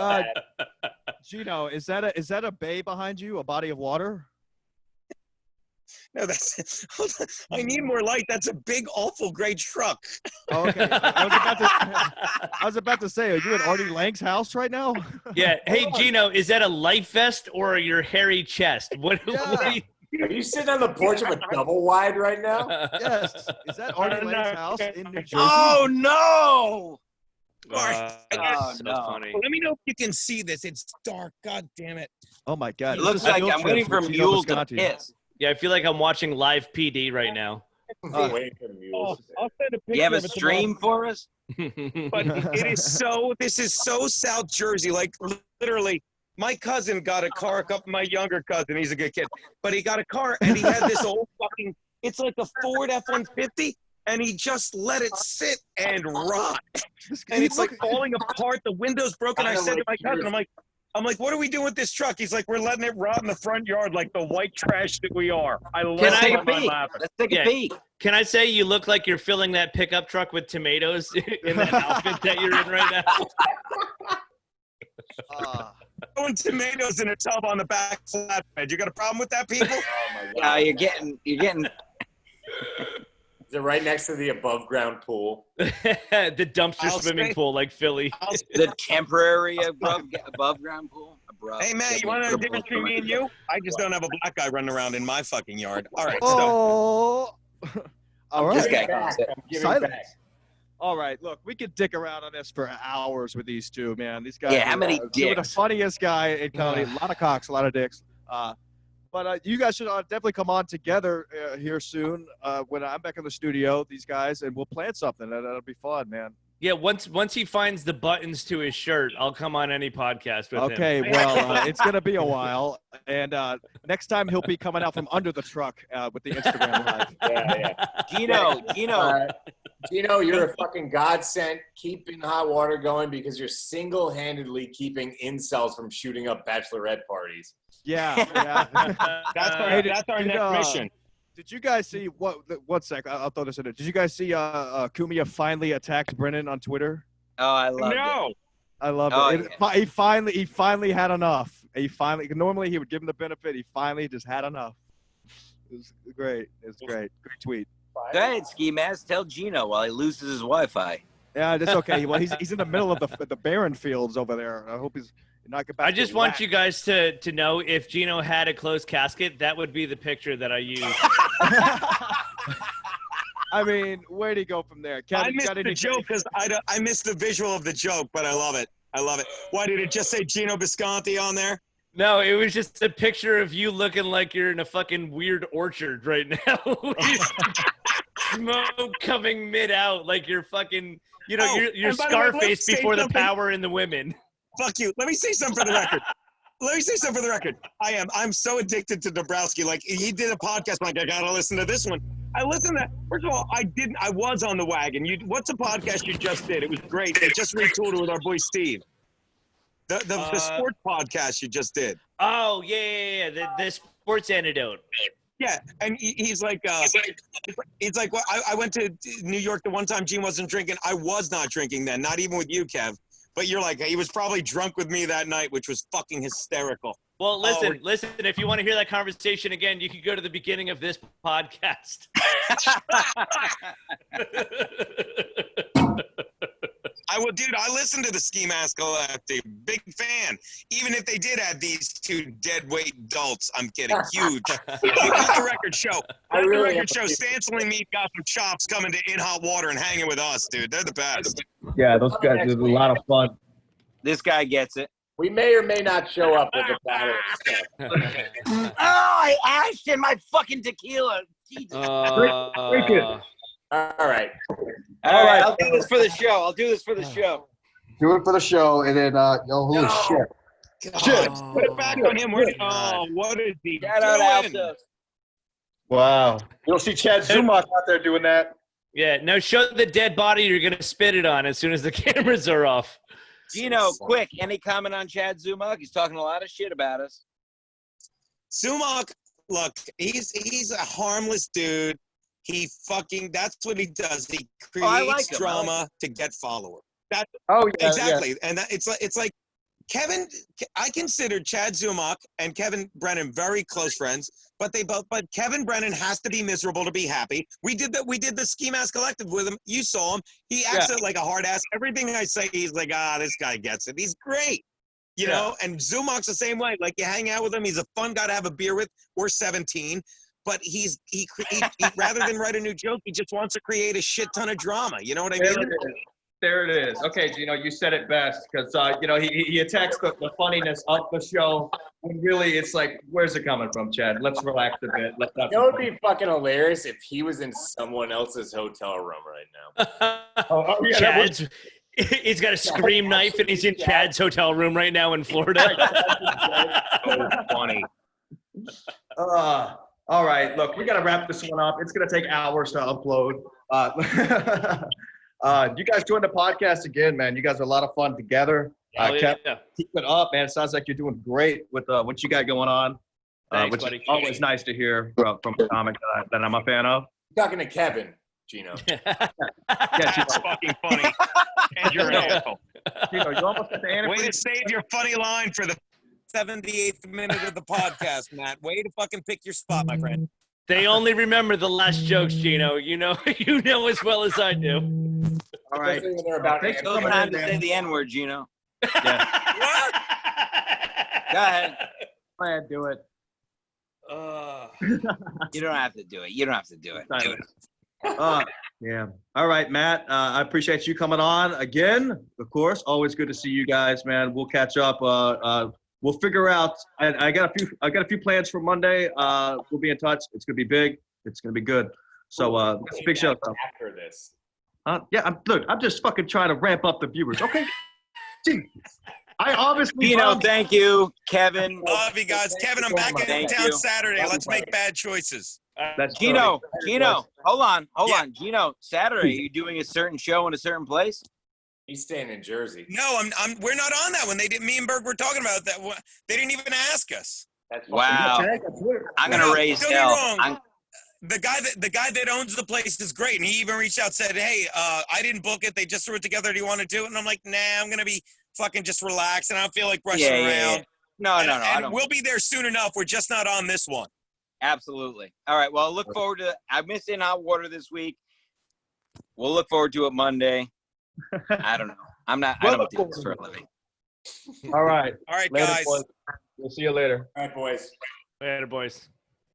Gino, is that a bay behind you? A body of water? No, I need more light. That's a big, awful gray truck. Oh, okay. I was about to say, are you at Artie Lang's house right now? Yeah. Hey, Gino, is that a life vest or your hairy chest? What are you sitting on the porch of a double wide right now? Yes. Is that Artie Lang's house in New Jersey? Oh, no! So funny. Let me know if you can see this. It's dark. God damn it. Oh, my God. It looks like I'm waiting for Mule to piss. Yeah, I feel like I'm watching live PD right now. I'll send a picture. You have a stream for us? But this is so South Jersey. Like, literally, my cousin got a car, my younger cousin, he's a good kid, but he got a car and he had this old fucking, it's like a Ford F-150, and he just let it sit and rot. And it's like falling apart. The window's broken. I said to my cousin, I'm like, what are we doing with this truck? He's like, we're letting it rot in the front yard like the white trash that we are. Let's take a peek. Can I say you look like you're filling that pickup truck with tomatoes in that outfit that you're in right now? Throwing tomatoes in a tub on the back flatbed. You got a problem with that, people? You're getting. Is it right next to the above ground pool? The dumpster swimming pool like Philly. The temporary above ground pool? Hey, man, you want to know the difference between me and you? I just don't have a black guy running around in my fucking yard. All right. All right. Silence. All right, look, we could dick around on this for hours with these two, man. These guys. Yeah, how many dicks? Two of the funniest guy in comedy. A lot of cocks, a lot of dicks. But you guys should definitely come on together here soon when I'm back in the studio, these guys, and we'll plan something. That'll be fun, man. Yeah, once he finds the buttons to his shirt, I'll come on any podcast with him. Okay, well, it's going to be a while. And next time he'll be coming out from under the truck with the Instagram Live. Yeah. Gino, you're a fucking godsend. Keeping hot water going because you're single-handedly keeping incels from shooting up bachelorette parties. Yeah. That's our next mission. Did you guys see one sec? I'll throw this in there. Did you guys see Kumia finally attacked Brennan on Twitter? Oh, I love it. I love it. Yeah. He finally had enough. Normally he would give him the benefit. He finally just had enough. It was great. It's great. Great tweet. Go ahead, Ski Mask. Tell Gino while he loses his Wi-Fi. Yeah, that's okay. Well, he's in the middle of the barren fields over there. I hope he's not get back. I just want you guys to know if Gino had a closed casket, that would be the picture that I use. I mean, where'd he go from there? I missed the joke because I missed the visual of the joke, but I love it. Why did it just say Gino Bisconti on there? No, it was just a picture of you looking like you're in a fucking weird orchard right now. Smoke coming mid-out like you're fucking, you're Scarface before the power and the women. Fuck you. Let me say something for the record. I'm so addicted to Dombrowski. Like, he did a podcast. I'm like, I gotta listen to this one. I listened to. First of all, I was on the wagon. What's a podcast you just did? It was great. They just retooled it with our boy Steve. The sports podcast you just did. Oh yeah. The sports antidote. Yeah, and he's like, well, I went to New York the one time Gene wasn't drinking. I was not drinking then, not even with you, Kev. But you're like, he was probably drunk with me that night, which was fucking hysterical. Well, listen. If you want to hear that conversation again, you can go to the beginning of this podcast. I will, dude. I listen to the Ski Mask Collective. Big fan. Even if they did have these two dead weight adults, I'm kidding. Huge. Let the record show. Let the record show. Stancil and me got some chops coming to In Hot Water and hanging with us, dude. They're the best. Yeah, those guys did a lot of fun. This guy gets it. We may or may not show up with a bottle of stuff. Oh, I ashed in my fucking tequila. Jesus. Drink it. All right. All right, I'll do this for the show. I'll do this for the show. Do it for the show, and then holy shit. Shit. Put it back on him. What is he Shout out doing? Altos. Wow. You'll see Chad Zumach out there doing that. Yeah, no, show the dead body you're going to spit it on as soon as the cameras are off. Gino, quick, any comment on Chad Zumach? He's talking a lot of shit about us. Sumac, look, he's a harmless dude. That's what he does. He creates drama to get followers. Exactly. And it's like Kevin. I consider Chad Zumach and Kevin Brennan very close friends, but Kevin Brennan has to be miserable to be happy. We did the Ski Mask Collective with him. You saw him. He acts like a hard ass. Everything I say, he's like, this guy gets it. He's great. You know, and Zumach's the same way. Like, you hang out with him, he's a fun guy to have a beer with. We're 17. But he rather than write a new joke, he just wants to create a shit ton of drama. You know what I mean? There it is. Okay, Gino, you said it best because he attacks the funniness of the show when really it's like, where's it coming from, Chad? Let's relax a bit. It would be fucking hilarious if he was in someone else's hotel room right now. Chad's, he's got a scream knife and he's in Chad's hotel room right now in Florida. So funny. All right, look, we got to wrap this one up. It's going to take hours to upload. You guys join the podcast again, man. You guys are a lot of fun together. Kev, keep it up, man. It sounds like you're doing great with what you got going on, Thanks, which buddy. is always nice to hear from a comic that I'm a fan of. Talking to Kevin, Gino. That's fucking funny. And you're an asshole. Gino, you almost at the Way anniversary. to save your funny line for the 78th minute of the podcast, Matt. Way to fucking pick your spot, my friend. They only remember the last jokes, Gino. You know as well as I do. All right. Especially when they're about Thanks Still for time coming to in, say man. the N-word, Gino. Yeah. Go ahead. Go ahead, do it. You don't have to do it. You don't have to do it. Yeah. All right, Matt. I appreciate you coming on again. Of course, always good to see you guys, man. We'll catch up. We'll figure out. I got a few plans for Monday. We'll be in touch. It's gonna be big. It's gonna be good. So it's a big show. After this. Yeah. I'm just fucking trying to ramp up the viewers. Okay. Jeez. I obviously. Gino, thank you. Kevin. Love you guys. Kevin, I'm back in Thank town you. Saturday. Let's make bad choices. That's Gino, hold on. Yeah. Gino, Saturday, are you doing a certain show in a certain place? He's staying in Jersey. No, we're not on that one. They did. Me and Berg were talking about that. They didn't even ask us. That's Wow. I'm gonna raise Don't get hell. me wrong. The guy that owns the place is great, and he even reached out, said, "Hey, I didn't book it. They just threw it together. Do you want to do it?" And I'm like, "Nah, I'm gonna be fucking just relaxed, and I don't feel like rushing around." No, I And don't. we'll be there soon enough. We're just not on this one. Absolutely. All right. Well, look forward to. I missed In Hot Water this week. We'll look forward to it Monday. I don't know. I don't do this for a living. All right. All right, Later, guys. boys. We'll see you later. All right, boys. Later, boys.